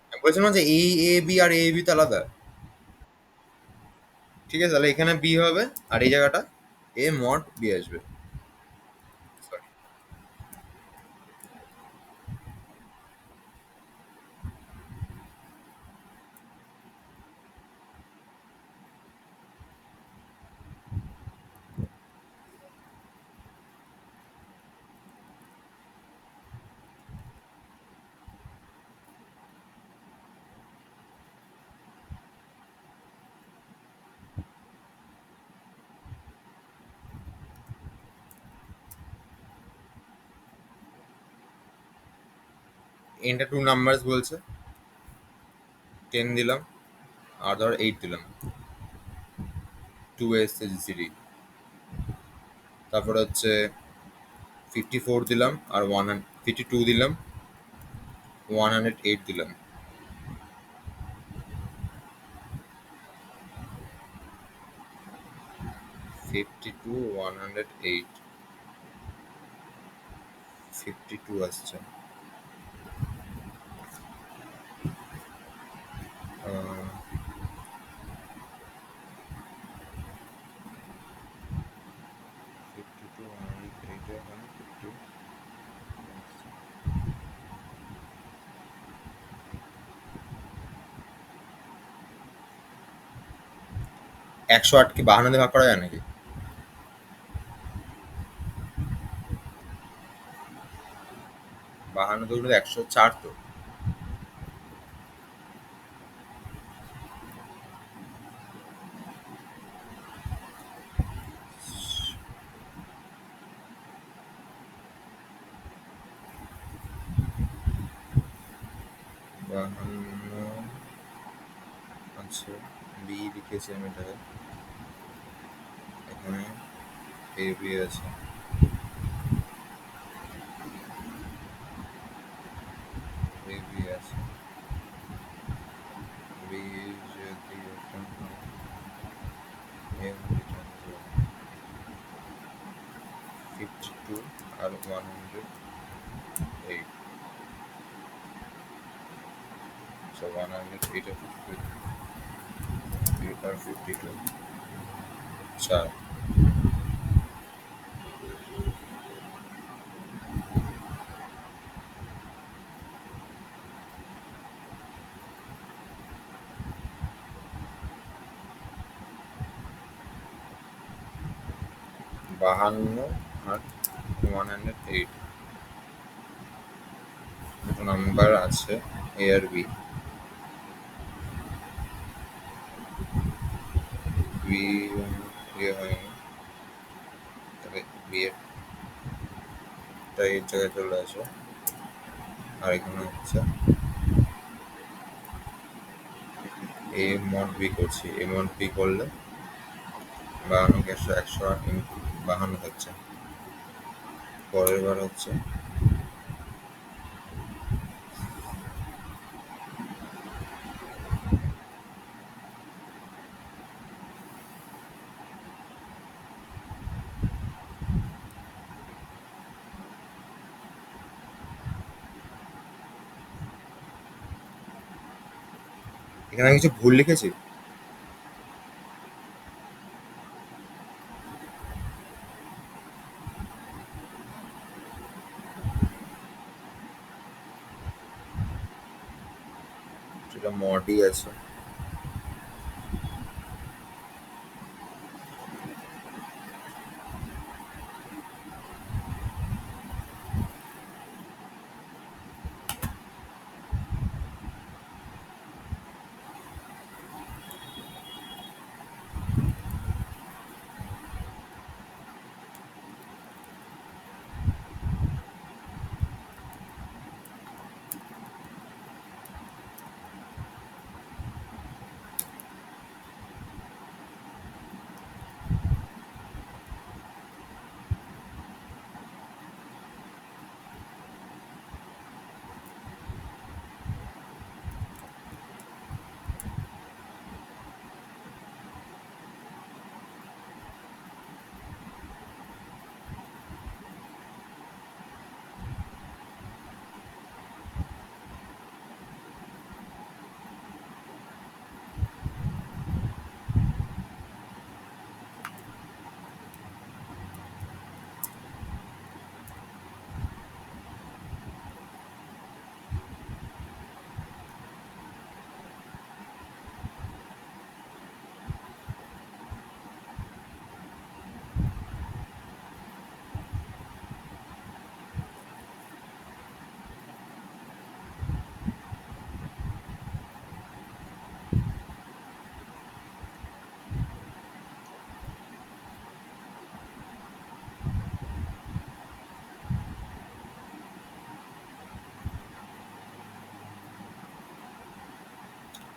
[SPEAKER 1] আমি বলছিলাম যে এ A B R A B তো আলাদা। ঠিক আছে, তাহলে এখানে বি হবে, আর এই জায়গাটা এ মড বি আসবে। Sorry. এনটা 2 নাম্বারস বলছে, 10 দিলাম, আর ধর 8 দিলাম, 2 এসছে জিসিডি। তারপরে হচ্ছে 54 দিলাম, আর 52 দিলাম, 108 দিলাম। 52, 108, 52 আসছে। 52, 108, 108 কি 52 দিয়ে ভাগ করা যায় নাকি? 52 দুগুণে 104 তো। বাহান্ন আছে, বি লিখেছি আমি এটাকে, এখানে এ বি আছে, এ বি আছে, বি যদি ওটা হয়, এম রিটার্ন 52 আর 108, so 108 আর 52, 4। বাহান্ন আর 108 দুটো নাম্বার আছে, এ আর বি। বি ইয়ে হয়নি, তাহলে বি এরটা এর জায়গায় চলে আসে, আর এখানে হচ্ছে এ মড বি করছি, এ মড বি করলে 52 কে 108 ইন্টু 52 হচ্ছে। পরের বার হচ্ছে এখানে আমি কিছু ভুল লিখেছি। সেটা মডই আছে।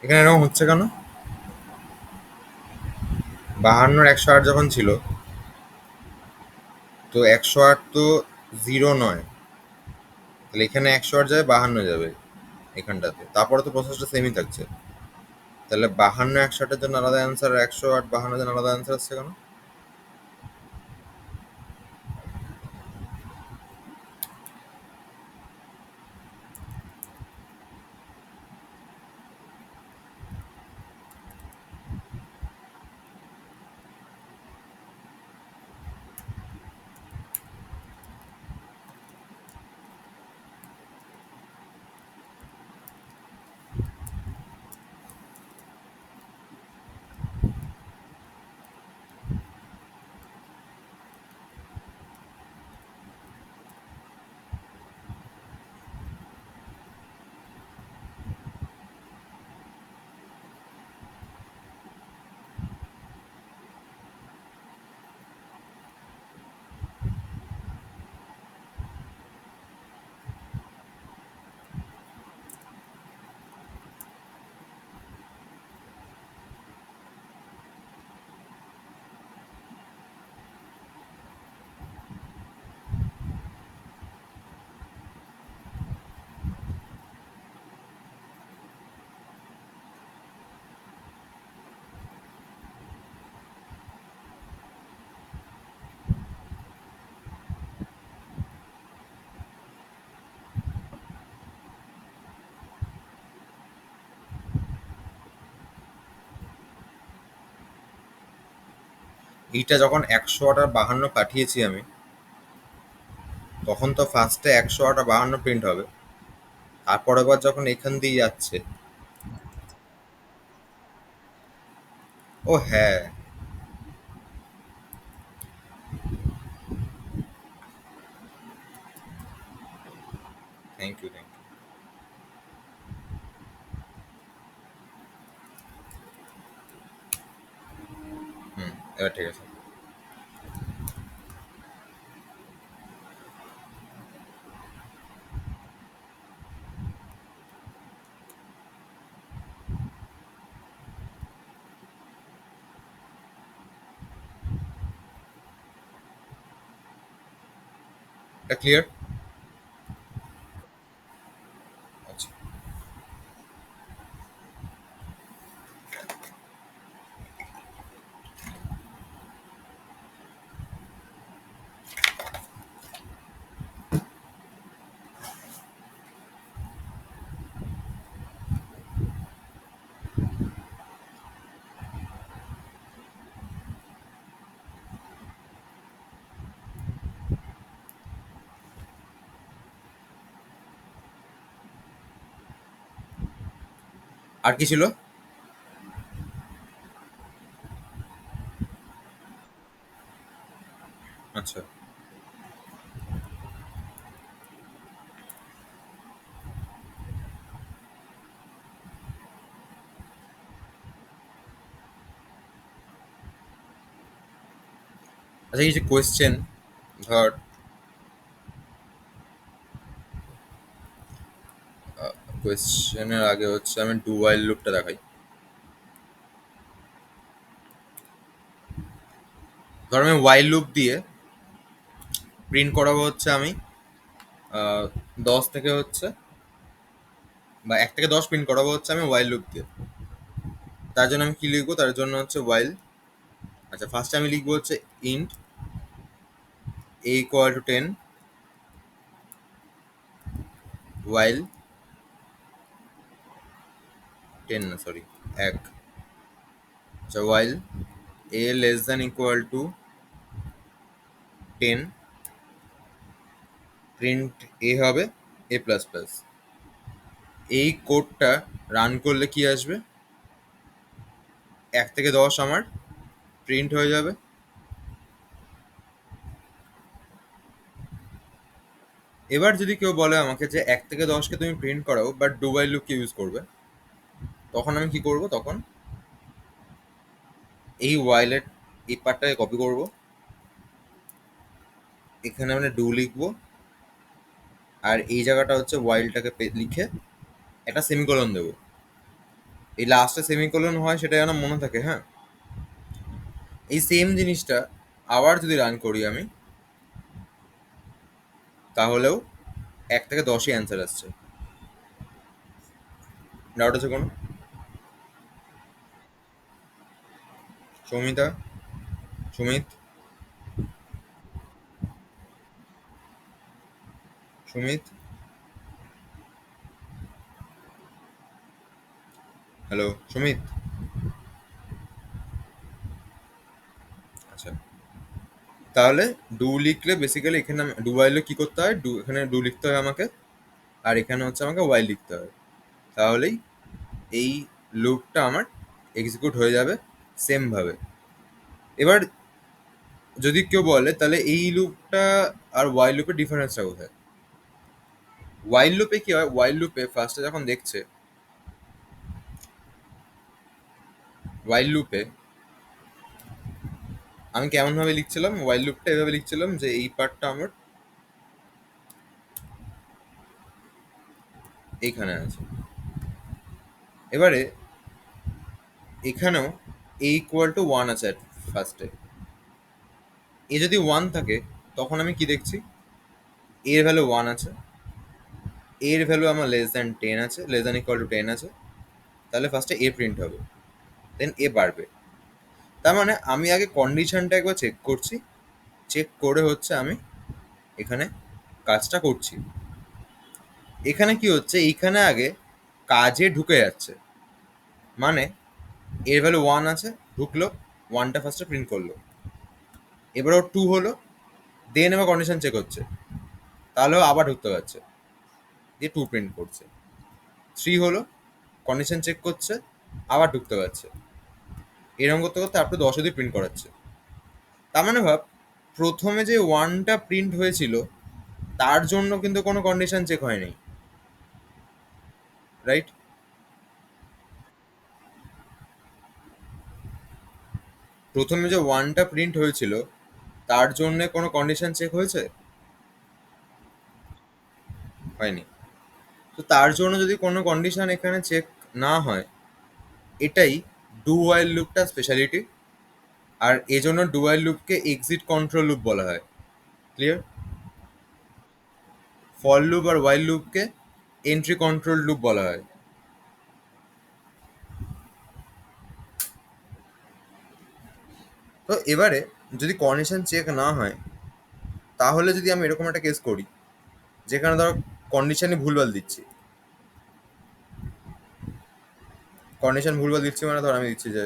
[SPEAKER 1] এখানে এরকম হচ্ছে কেন? 52 108 যখন ছিল, তো 108 তো জিরো নয়, তাহলে এখানে 108 যাবে, 52 যাবে এখানটাতে, তারপরে তো প্রসেসটা সেমই থাকছে। তাহলে 52 108-এর জন্য আলাদা অ্যান্সার, 108 52-এর জন্য আলাদা অ্যান্সার আসছে কেন? এইটা যখন 108 আর 52 পাঠিয়েছি আমি, তখন তো ফার্স্টে 108 আর 52 প্রিন্ট হবে, তারপরে আবার যখন এখান দিয়ে যাচ্ছে। ও হ্যাঁ, থ্যাংক ইউ, থ্যাংক ইউ। হুম, এবার ঠিক আছে। এটা ক্লিয়ার? আচ্ছা। আর কি ছিল? আচ্ছা, আচ্ছা, এই যে কোয়েশ্চেন, ধর কোয়েশ্চেনের আগে হচ্ছে আমি ডু ওয়াইল লুপটা দেখাই। ধর আমি ওয়াইল লুপ দিয়ে প্রিন্ট করাবো হচ্ছে আমি 10 থেকে হচ্ছে, বা 1 থেকে 10 প্রিন্ট করাবো হচ্ছে আমি ওয়াইল লুপ দিয়ে। তার জন্য আমি কি লিখবো? তার জন্য হচ্ছে ওয়াইল, আচ্ছা ফার্স্টে আমি লিখবো হচ্ছে ইন্ট a = 10, ওয়াইল 10 না সরি 1, আচ্ছা ওয়াইল a <= 10, প্রিন্ট এ হবে a++। এই কোডটা রান করলে কি আসবে? 1 থেকে 10 আমার প্রিন্ট হয়ে যাবে। এবার যদি কেউ বলে আমাকে যে 1 থেকে 10-কে তুমি প্রিন্ট করাও বাট ডু ওয়াইল লুপকে ইউজ করবে, তখন আমি কি করব? তখন এই ওয়াইলের এই পার্টটাকে কপি করব, এখানে আমরা ডু লিখবো, আর এই জায়গাটা হচ্ছে ওয়াইলটাকে লিখে একটা সেমিকোলন দেবো। এই লাস্টে সেমিকোলন হয় সেটা যেন মনে থাকে, হ্যাঁ। এই সেম জিনিসটা আবার যদি রান করি আমি, তাহলেও 1 থেকে 10ই অ্যান্সার আসছে। ডাউট আছে কোনো? সৌমিতা, সুমিত, সুমিত, হ্যালো সুমিত। আচ্ছা, তাহলে ডু লিখলে বেসিক্যালি এখানে ডু ওয়াইলে কি করতে হয়, ডু এখানে ডু লিখতে হয় আমাকে, আর এখানে হচ্ছে আমাকে ওয়াইল লিখতে হয়। তাহলেই এই লুপটা আমার এক্সিকিউট হয়ে যাবে সেম ভাবে। এবার যদি কেউ বলে তাহলে এই লুপটা আর ওয়াইল লুপের ডিফারেন্সটা কোথায়? ওয়াইল লুপে কি হয়, ওয়াইল লুপে ফার্স্টে যখন দেখছে, ওয়াইল লুপে আমি কেমন ভাবে লিখছিলাম, ওয়াইল লুপটা এভাবে লিখছিলাম যে এই পার্টটা আমার এইখানে আছে। এবারে এখানেও এ ইকুয়াল টু ওয়ান আছে ফার্স্টে। এ যদি ওয়ান থাকে তখন আমি কি দেখছি, এর ভ্যালু ওয়ান আছে, এর ভ্যালু আমার লেস দ্যান 10 আছে, লেস দ্যান ইকুয়াল টু 10 আছে, তাহলে ফার্স্টে এ প্রিন্ট হবে, দেন এ বাড়বে। তার মানে আমি আগে কন্ডিশনটা একবার চেক করছি, চেক করে হচ্ছে আমি এখানে কাজটা করছি। এখানে কি হচ্ছে, এইখানে আগে কাজে ঢুকে যাচ্ছে, মানে এর ভ্যালু ওয়ান আছে, ঢুকলো, ওয়ানটা ফার্স্টে প্রিন্ট করলো, এবারও টু হলো, দেন এবার কন্ডিশন চেক হচ্ছে, তাহলেও আবার ঢুকতে পারছে, দিয়ে টু প্রিন্ট করছে। থ্রি হলো, কন্ডিশন চেক করছে, আবার ঢুকতে পারছে, এরকম করতে করতে আপ টু 10 অব্দি প্রিন্ট করাচ্ছে। তার মানে ভাব, প্রথমে যে ওয়ানটা প্রিন্ট হয়েছিল তার জন্য কিন্তু কোনো কন্ডিশন চেক হয়নি, রাইট? প্রথমে যে ওয়ানটা প্রিন্ট হয়েছিল তার জন্য কোনো কন্ডিশন চেক হয়েছে? হয়নি। তো তার জন্য যদি কোনো কন্ডিশন এখানে চেক না হয়, এটাই ডু ওয়াইল লুপটা স্পেশালিটি। আর এজন্য ডু ওয়াইল লুপকে এক্সিট কন্ট্রোল লুপ বলা হয়। ক্লিয়ার? ফর লুপ আর ওয়াইল লুপকে এন্ট্রি কন্ট্রোল লুপ বলা হয়। তো এবারে যদি কন্ডিশন চেক না হয়, তাহলে যদি আমি এরকম একটা কেস করি যেখানে ধরো কন্ডিশনই ভুলভাল দিচ্ছি, কন্ডিশন ভুলভাল দিচ্ছি মানে ধর আমি দিচ্ছি যে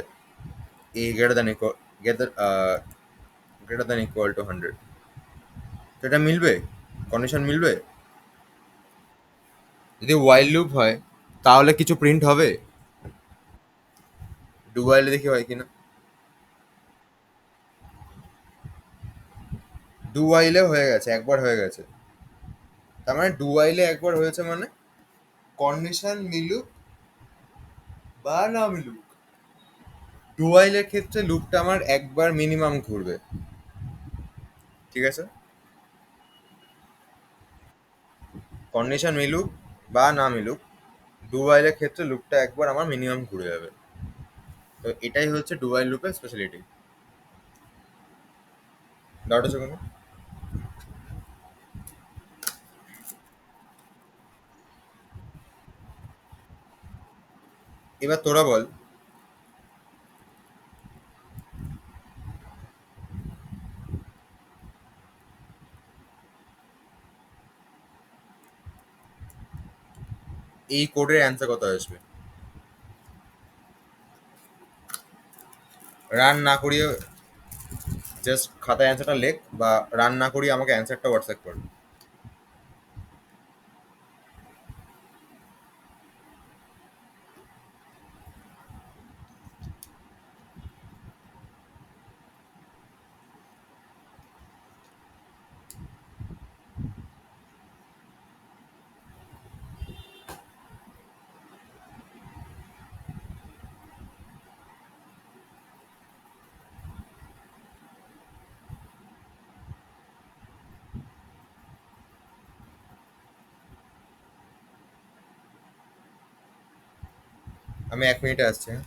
[SPEAKER 1] A greater than equal, greater than equal to 100, তো এটা মিলবে? কন্ডিশন মিলবে? যদি ওয়াইল লুপ হয় তাহলে কিছু প্রিন্ট হবে? ডু ওয়াইলে দেখি হয় কিনা। ডু ওয়াইলে হয়ে গেছে, একবার হয়ে গেছে। তার মানে ডু ওয়াইলে একবার হয়েছে মানে কন্ডিশন মিলুক বা না মিলুক, ডু ওয়াইলের ক্ষেত্রে লুপটা আমার একবার মিনিমাম ঘুরবে। ঠিক আছে? কন্ডিশন মিলুক বা না মিলুক, ডু ওয়াইলের ক্ষেত্রে লুপটা একবার আমার মিনিমাম ঘুরে যাবে। তো এটাই হচ্ছে ডু ওয়াইল লুপের স্পেশালিটি। ডাউট আছে কোনো? এবার তোরা বল, এই কোডের অ্যান্সার কত আসবে? রান না করিয়ে জাস্ট খাতায় অ্যান্সারটা লেখ, বা রান না করিয়ে আমাকে অ্যান্সারটা হোয়াটসঅ্যাপ কর। আমি 1 মিনিটে আসছি, হ্যাঁ।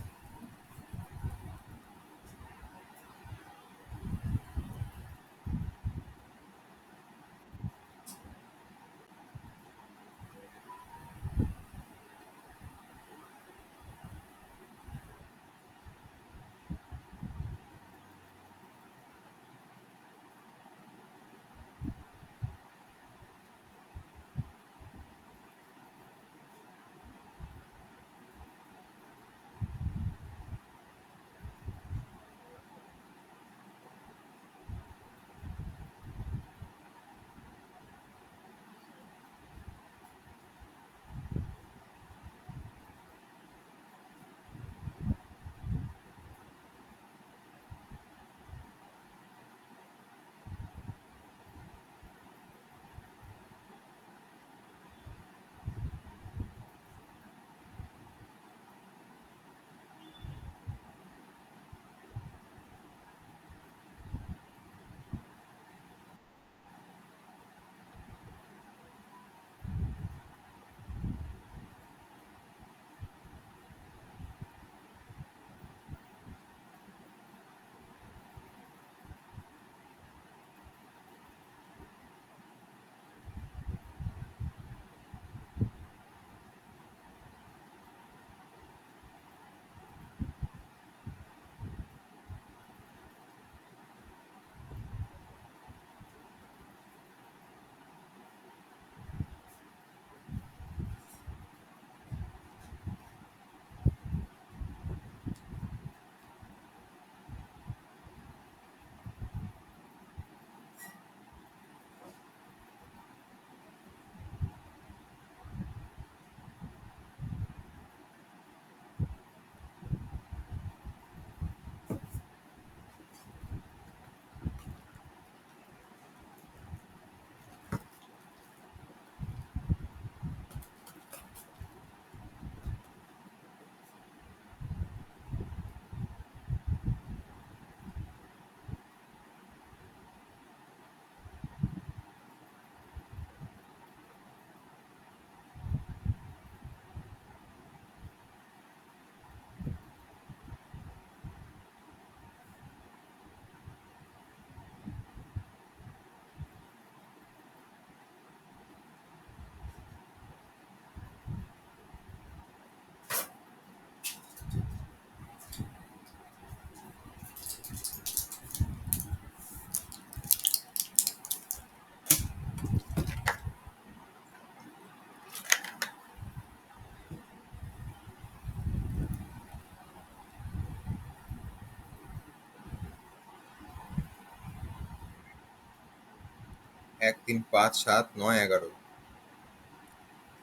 [SPEAKER 1] এক, 3, 5, 7, 9, 11।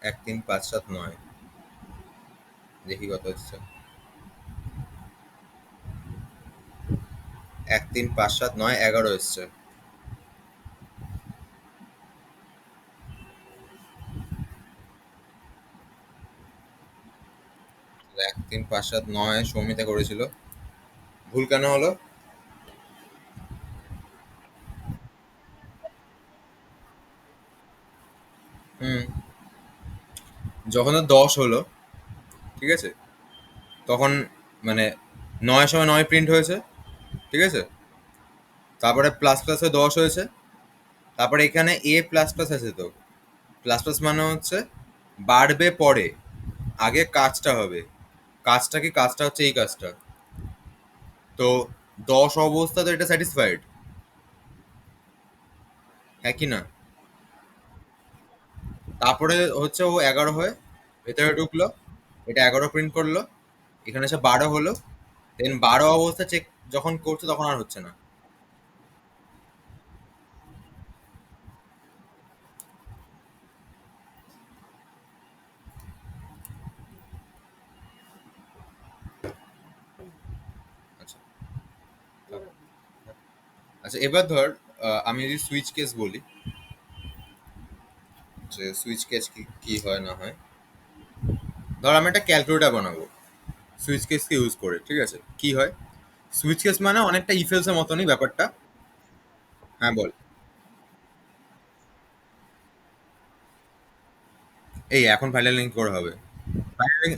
[SPEAKER 1] 1, 3, 5, 7, 9। দেখি কত হচ্ছে। 1, 3, 5, 7, 9, 11 এসছে। 1, 3, 5, 7, 9 সৌমিতা করেছিল। ভুল কেন হলো? হুম। যখন ওর 10 হলো, ঠিক আছে, তখন মানে 9 সময় 9 প্রিন্ট হয়েছে, ঠিক আছে, তারপরে প্লাস প্লাসে 10 হয়েছে, তারপরে এখানে এ প্লাস প্লাস আছে। তো প্লাস প্লাস মানে হচ্ছে বাড়বে পরে, আগে কাজটা হবে। কাজটা কি? কাজটা হচ্ছে এই কাজটা। তো 10 অবস্থা তো এটা স্যাটিসফাইড, হ্যাঁ কি না? তারপরে হচ্ছে ও 11 হয়ে ভেতরে ঢুকলো, এটা 11 প্রিন্ট করলো, এখানে এসে 12 হলো, দেন 12 অবস্থা চেক যখন করছে তখন আর হচ্ছে না। আচ্ছা, আচ্ছা, এবার ধর আমি যদি সুইচ কেস বলি, যে সুইচ কেস কি কি হয় না হয়। ধর আমি একটা ক্যালকুলেটর বানাবো সুইচ কেসকে ইউজ করে, ঠিক আছে? কি হয়? সুইচ কেস মানে অনেকটা ইফেলস এর মতনই ব্যাপারটা। হ্যাঁ, বল। এই এখন ফাইনাল লিঙ্ক করে হবে। ফাইনাল লিঙ্ক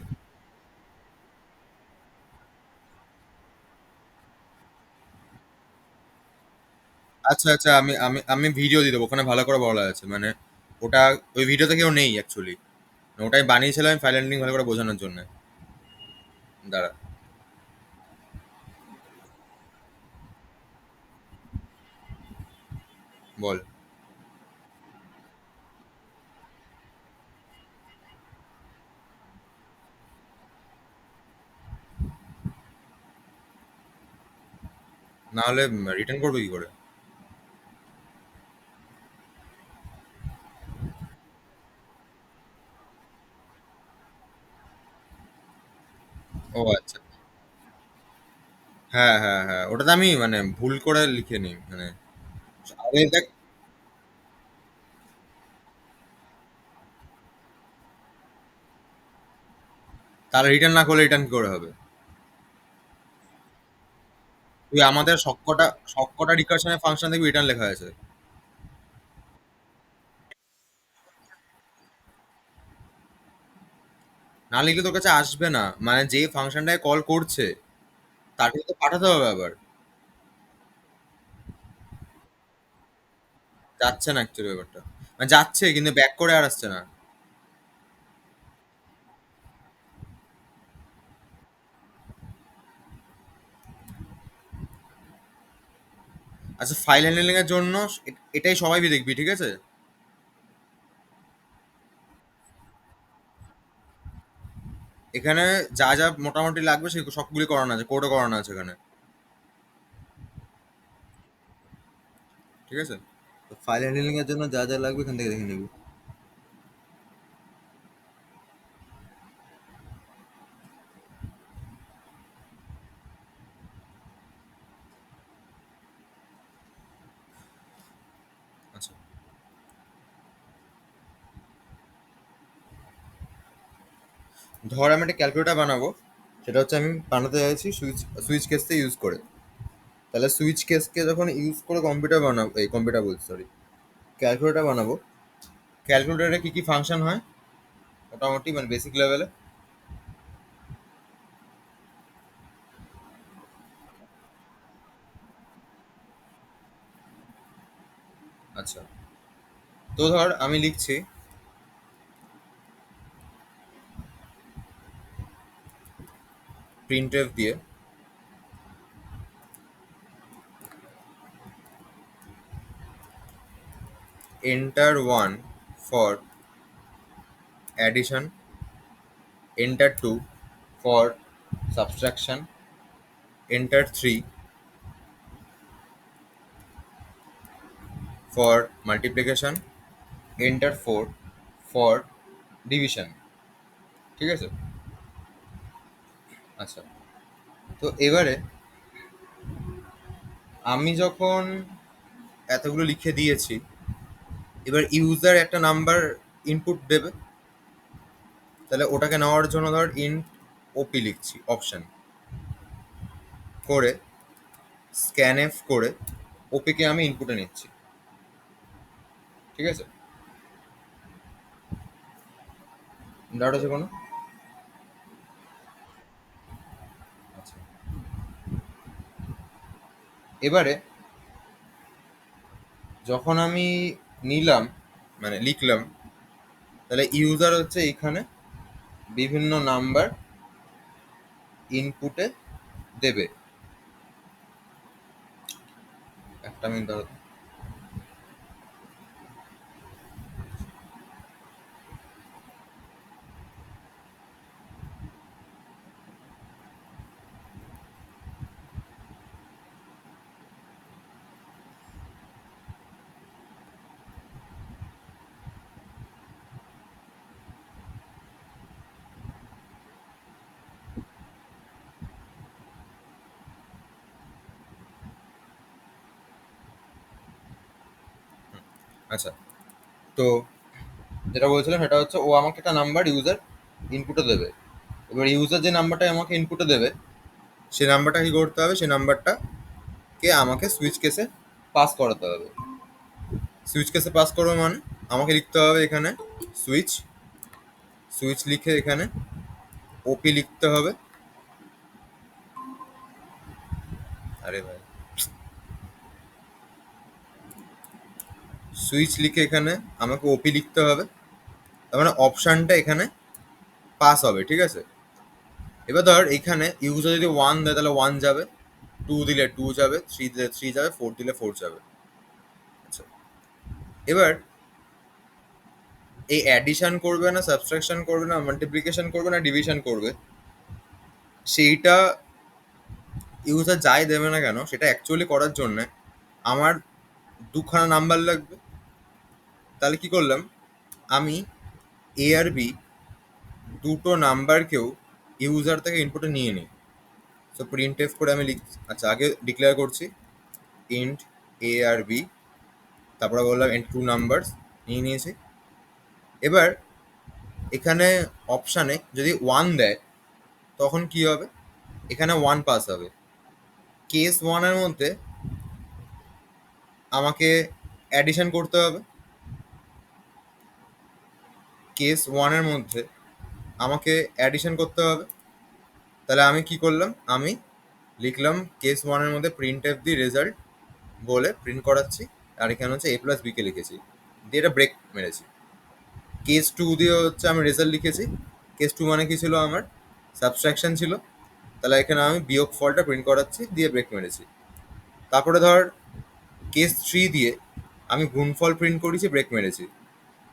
[SPEAKER 1] আচ্ছা আচ্ছা, আমি আমি আমি ভিডিও দিয়ে দেবো, ওখানে ভালো করে বলা আছে মানে ওটা, ওই ভিডিওতে কেউ নেই অ্যাকচুয়ালি, ওটাই বানিয়েছিলাম আমি ফাইল হ্যান্ডলিং ভালো করে বোঝানোর জন্য। দাঁড়া, বল। না হলে রিটার্ন করবে কি করে? ও আচ্ছা, হ্যাঁ হ্যাঁ হ্যাঁ, ওটাতে আমি মানে ভুল করে লিখে নিই মানে। আরে দেখ, তাহলে রিটার্ন না করলে রিটার্ন করে হবে? তুই আমাদের সবকটা রিকারশনের ফাংশন দেখবি রিটার্ন লেখা আছে। না লিখলে তোর কাছে আসবে না, মানে যে ফাংশনটায় কল করছে তাকে তো পাঠাতে হবে আবার। যাচ্ছে না অ্যাকচুয়ালি ব্যাপারটা, মানে যাচ্ছে কিন্তু ব্যাক করে আর আসছে না। আচ্ছা, ফাইল হ্যান্ডলিং এর জন্য এটাই সবাই দেখবি, ঠিক আছে? এখানে যা যা মোটামুটি লাগবে সেই সবগুলি করানো আছে, কোডও করানো আছে এখানে, ঠিক আছে? তো ফাইল হ্যান্ডলিং এর জন্য যা যা লাগবে এখান থেকে দেখে নিবি। আচ্ছা, ধর আমি একটা ক্যালকুলেটর বানাবো, সেটা হচ্ছে আমি বানাতে চাইছি সুইচ সুইচ কেসটা ইউজ করে। তাহলে সুইচ কেসকে যখন ইউজ করে কম্পিউটার বানাবো, এই কম্পিউটার বলছি সরি, ক্যালকুলেটর বানাবো, ক্যালকুলেটরে কি কি ফাংশন হয় মোটামুটি মানে বেসিক লেভেলে? আচ্ছা, তো ধর আমি লিখছি প্রিন্টএফ দিয়ে enter one for addition, enter two for subtraction, enter three for multiplication, enter four for division, ঠিক আছে? আচ্ছা, তো এবারে আমি যখন এতগুলো লিখে দিয়েছি, এবার ইউজার একটা নাম্বার ইনপুট দেবে, তাহলে ওটাকে নেওয়ার জন্য ধর ইন্ট ওপি লিখছি অপশন করে, স্ক্যানএফ করে ওপিকে আমি ইনপুটে নিচ্ছি, ঠিক আছে? ডাউট আছে কোনো? আচ্ছা, এবারে যখন আমি নিলাম মানে লিখলাম, তাহলে ইউজার হচ্ছে এখানে বিভিন্ন নাম্বার ইনপুটে দেবে। একটা মিনিট ধরো তো। আচ্ছা, তো যেটা বলছিলাম সেটা হচ্ছে ও আমাকে একটা নাম্বার ইউজার ইনপুটে দেবে। এবার ইউজার যে নাম্বারটা আমাকে ইনপুটে দেবে, সেই নাম্বারটা কি করতে হবে, সেই নাম্বারটাকে আমাকে সুইচ কেসে পাস করাতে হবে। সুইচ কেসে পাস করবো মানে আমাকে লিখতে হবে এখানে সুইচ, সুইচ লিখে এখানে ওপি লিখতে হবে। আরে ভাই, সুইচ লিখে এখানে আমাকে ওপি লিখতে হবে, তার মানে অপশানটা এখানে পাস হবে, ঠিক আছে। এবার ধর এখানে ইউজার যদি 1 দেয় তাহলে 1 যাবে, 2 দিলে 2 যাবে, 3 দিলে 3 যাবে, 4 দিলে 4 যাবে। আচ্ছা, এবার এই অ্যাডিশন করবে না সাবট্রাকশন করবে না মাল্টিপ্লিকেশন করবে না ডিভিশন করবে, সেইটা ইউজার যাই দেবে না কেন সেটা অ্যাকচুয়ালি করার জন্য আমার দুখানা নাম্বার লাগবে। তাহলে কি করলাম, আমি এ আর বি দুটো নাম্বারকেও ইউজার থেকে ইনপুটে নিয়ে নিই। সো প্রিন্ট এফ করে আমি আচ্ছা আগে ডিক্লেয়ার করছি ইন্ট এ আর বি, তারপরে বললাম এন্ড টু নাম্বারস নিয়ে নিয়েছি। এবার এখানে অপশানে যদি 1 দেয় তখন কি হবে, এখানে 1 পাস হবে। কেস 1 এর মধ্যে আমাকে অ্যাডিশন করতে হবে, কেস 1 এর মধ্যে আমাকে অ্যাডিশন করতে হবে। তাহলে আমি কি করলাম, আমি লিখলাম কেস 1 এর মধ্যে প্রিন্ট এফ দি রেজাল্ট বলে প্রিন্ট করাচ্ছি, আর এখানে হচ্ছে এ প্লাস বিকে লিখেছি, দিয়ে এটা ব্রেক মেরেছি। কেস 2 দিয়ে হচ্ছে আমি রেজাল্ট লিখেছি, কেস 2 মানে কি ছিল, আমার সাবস্ট্রাকশন ছিল, তাহলে এখানে আমি বিয়োগ ফলটা প্রিন্ট করাচ্ছি, দিয়ে ব্রেক মেরেছি। তারপরে ধর কেস 3 দিয়ে আমি গুণফল প্রিন্ট করেছি, ব্রেক মেরেছি।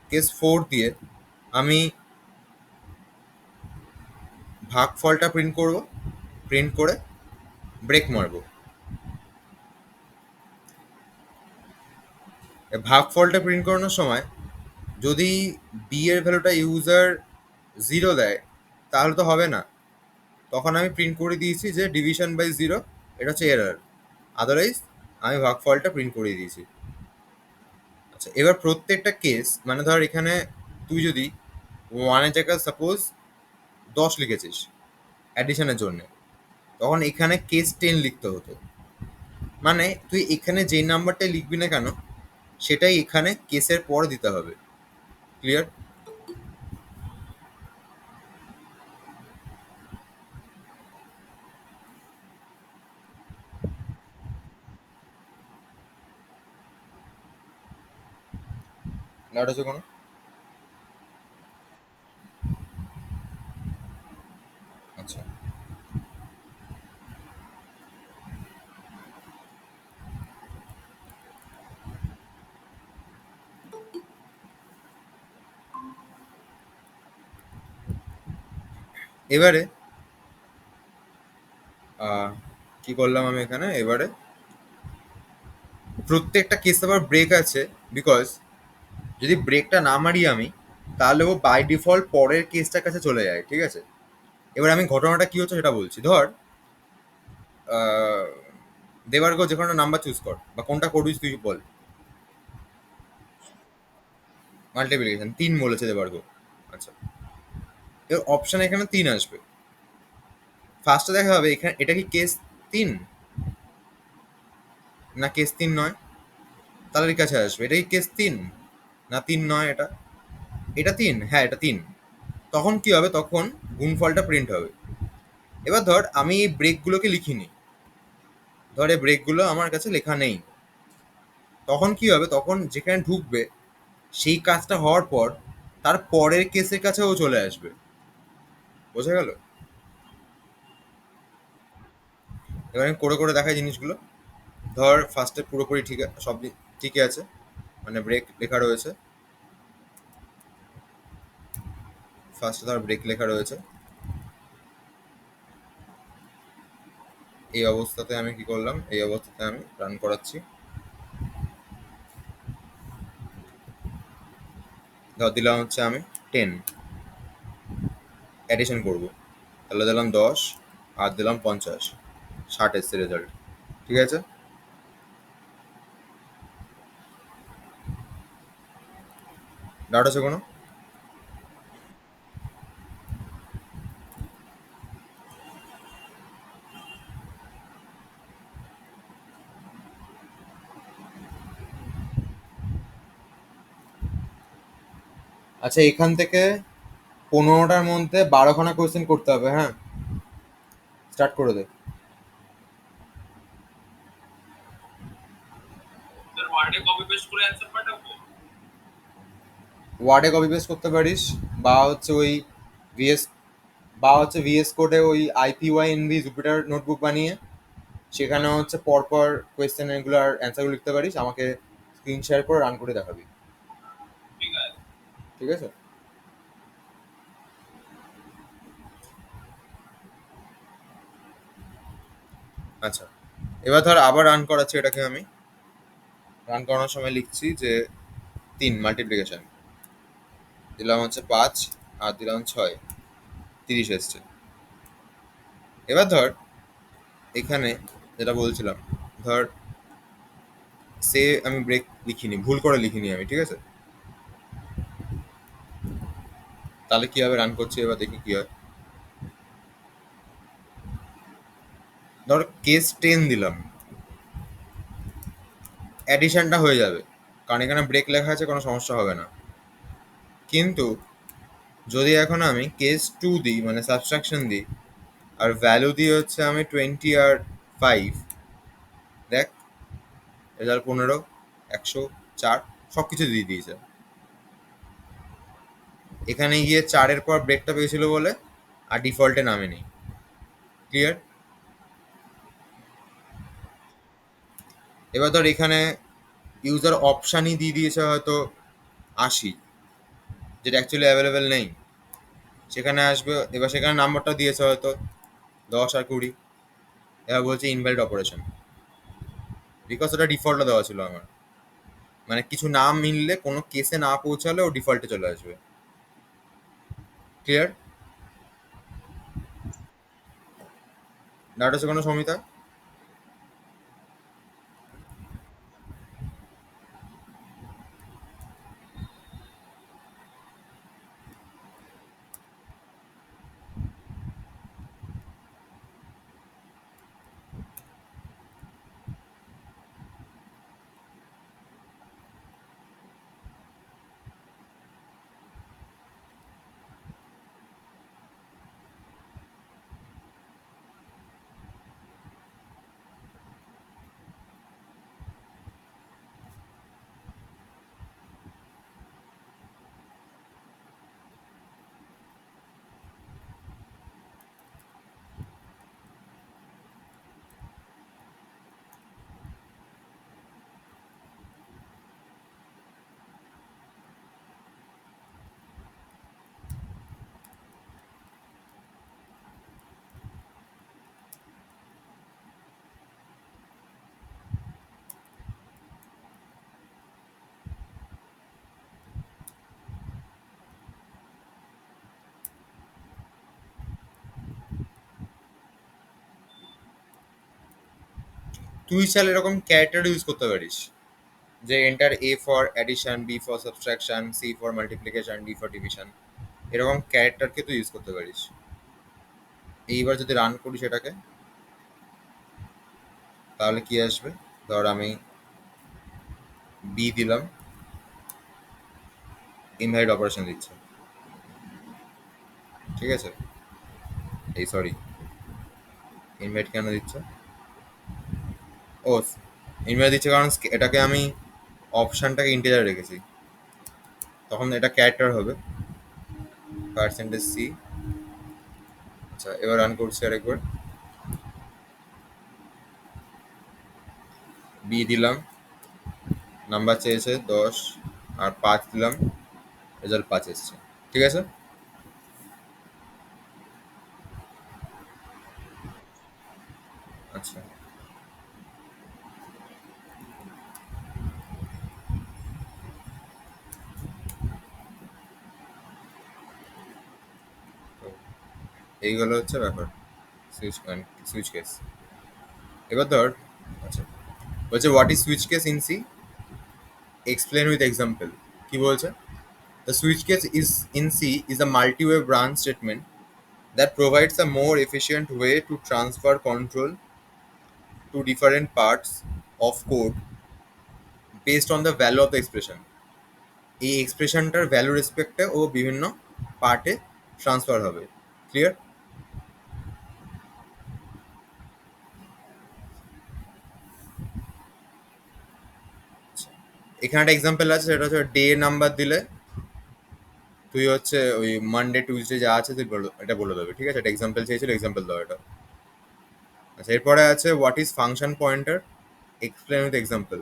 [SPEAKER 1] কেস 4 দিয়ে আমি ভাগফলটা প্রিন্ট করব, প্রিন্ট করে ব্রেক মারবো। ভাগফলটা প্রিন্ট করানোর সময় যদি বি এর ভ্যালুটা ইউজার 0 দেয় তাহলে তো হবে না, তখন আমি প্রিন্ট করে দিয়েছি যে ডিভিশন বাই 0, এটা হচ্ছে এরর, আদারওয়াইজ আমি ভাগফলটা প্রিন্ট করে দিয়েছি। আচ্ছা, এবার প্রত্যেকটা কেস মানে ধর এখানে তুই যদি 1 এর জায়গায় সাপোজ 10 লিখেছিস অ্যাডিশনের জন্য, তখন এখানে কেস 10 লিখতে হতো। মানে তুই এখানে যে নাম্বারটাই লিখবি না কেন সেটাই এখানে কেসের পর দিতে হবে। ক্লিয়ার? ডাউট আছে কোনো? আচ্ছা, এবারে কি করলাম আমি এখানে, এবারে প্রত্যেকটা কেস আবার ব্রেক আছে, বিকজ যদি ব্রেকটা না মারি আমি তাহলে ও বাই ডিফল্ট পরের কেসটার কাছে চলে যায়, ঠিক আছে। এবার আমি ঘটনাটা কি হচ্ছে সেটা বলছি। ধর দেবার্গ যে কোনো নাম্বার চুজ কর, বা কোনটা করবিস তুই বল। মাল্টিপ্লিকেশন 3 বলেছে দেবার্গ। আচ্ছা, এর অপশন এখানে 3 আসবে। ফার্স্টে দেখা হবে এখানে এটা কি কেস 3 না কেস 3 নয়, তাহলে এর কাছে আসবে এটা কি কেস 3 না 3 নয়, এটা এটা 3, হ্যাঁ এটা 3। তখন কি হবে, তখন গুণফলটা প্রিন্ট হবে। এবার ধর আমি এই ব্রেকগুলোকে লিখিনি, ধর এই ব্রেকগুলো আমার কাছে লেখা নেই, তখন কি হবে, তখন যেখানে ঢুকবে সেই কাজটা হওয়ার পর তার পরের কেসের কাছেও চলে আসবে। বোঝা গেল? এবার আমি করে করে দেখাই জিনিসগুলো। ধর ফার্স্টে পুরোপুরি ঠিক সব ঠিকই আছে, মানে ব্রেক লেখা রয়েছে, ফার্স্টে ধর ব্রেক লেখা রয়েছে। এই অবস্থাতে আমি কি করলাম, এই অবস্থাতে আমি রান করাচ্ছি। ধর দিলাম হচ্ছে আমি 10 অ্যাডিশন করব, তাহলে দিলাম 10 আর দিলাম 50, 60 এসছে রেজাল্ট, ঠিক আছে। ডাউট আছে কোনো? আচ্ছা, এখান থেকে 15টার মধ্যে 12খানা কোয়েশ্চেন করতে হবে, হ্যাঁ। স্টার্ট করে দে।
[SPEAKER 2] ওয়ার্ডে কপি পেস্ট করে অ্যান্সার পাঠাবো।
[SPEAKER 1] ওয়ার্ডে কপি পেস্ট করতে পারিস, বা হচ্ছে ওই ভিএস ভিএস কোডে ওই আইপিওয়াই এনভি জুপিটার নোটবুক বানিয়ে সেখানে হচ্ছে পরপর কোয়েশ্চেন এগুলোর অ্যান্সারগুলো লিখতে পারিস, আমাকে স্ক্রিন শেয়ার করে রান করে দেখাবি। ঠিক আছে? আচ্ছা, এবার ধর আবার রান করাচ্ছি এটাকে আমি। রান করানোর সময় লিখছি যে 3 মাল্টিপ্লিকেশন, দিলাম হচ্ছে 5 আর দিলাম 6, 30 এসছে। এবার ধর এখানে যেটা বলছিলাম, ধর সে আমি ব্রেক লিখিনি, ভুল করে লিখিনি আমি, ঠিক আছে? তাহলে কিভাবে রান করছি এবার দেখি কি হয়। ধর কেস 10 দিলাম, অ্যাডিশনটা হয়ে যাবে, কারণ এখানে ব্রেক লেখা আছে, কোনো সমস্যা হবে না। কিন্তু যদি এখন আমি কেস 2 দিই, মানে সাবট্রাকশন দিই, আর ভ্যালু দিই হচ্ছে আমি 20 আর 5, দেখ রেজাল্ট 15, 104, সব কিছু দিয়ে দিয়েছে। এখানে গিয়ে 4-এর পর ব্রেকটা পেয়েছিল বলে আর ডিফল্টে নামেনি। ক্লিয়ার? এবার ধর এখানে ইউজার অপশানই দিয়ে দিয়েছে হয়তো 80, যেটা অ্যাকচুয়ালি অ্যাভেলেবেল নেই। সেখানে আসবে, এবার সেখানে নাম্বারটা দিয়েছে হয়তো 10 আর 20। এবার বলছে ইনভ্যালিড অপারেশন, বিকজ ওটা ডিফল্টে দেওয়া ছিল আমার। মানে কিছু না মিললে, কোনো কেসে না পৌঁছালে ও ডিফল্টে চলে আসবে। ক্লিয়ার? ডাউট আছে কোনো, সমিতা? তুই চাইলে এরকম ক্যারেক্টার ইউজ করতে পারিস, যে enter A for addition, B for subtraction, C for multiplication, D for division. এরকম ক্যারেক্টারকে তুই ইউজ করতে পারিস। এইবার যদি রান করি সেটাকে, তাহলে কি আসবে? ধর আমি বি দিলাম, ইনভাইট অপারেশন দিচ্ছে। ঠিক আছে? এই সরি, ইনভাইট কেন দিচ্ছে? ও, ইনভাইট দিচ্ছে কারণ এটাকে আমি অপশনটাকে ইন্টিজার রেখেছি, তখন এটা ক্যারেক্টার হবে, পার্সেন্টেজ সি। আচ্ছা, এবার রান করছি আরেকবার। বি দিলাম, নাম্বার চেয়েছে 10 আর 5 দিলাম, রেজাল্ট 5 এসছে। ঠিক আছে? আচ্ছা, তো এইগুলো হচ্ছে ব্যাপার, সুইচ সুইচ কেস। এবার ধর, আচ্ছা, বলছে what is switch case in C, explain with example. কি বলছে? The switch case is in C is a multi-way branch statement that provides a more efficient way to transfer control to different parts of code based on the value of the expression. এই এক্সপ্রেশনটার value রেসপেক্টে ও বিভিন্ন পার্টে transfer হবে। Clear? এখানে একটা example আছে, সেটা হচ্ছে day number দিলে তুই হচ্ছে ওই মানডে টিউসডে যা আছে তুই এটা বলে দেবে, ঠিক আছে? এটা এক্সাম্পল চেয়েছিল, এক্সাম্পল দাও এটা। আচ্ছা, এরপরে আছে what is function pointer, explain with example.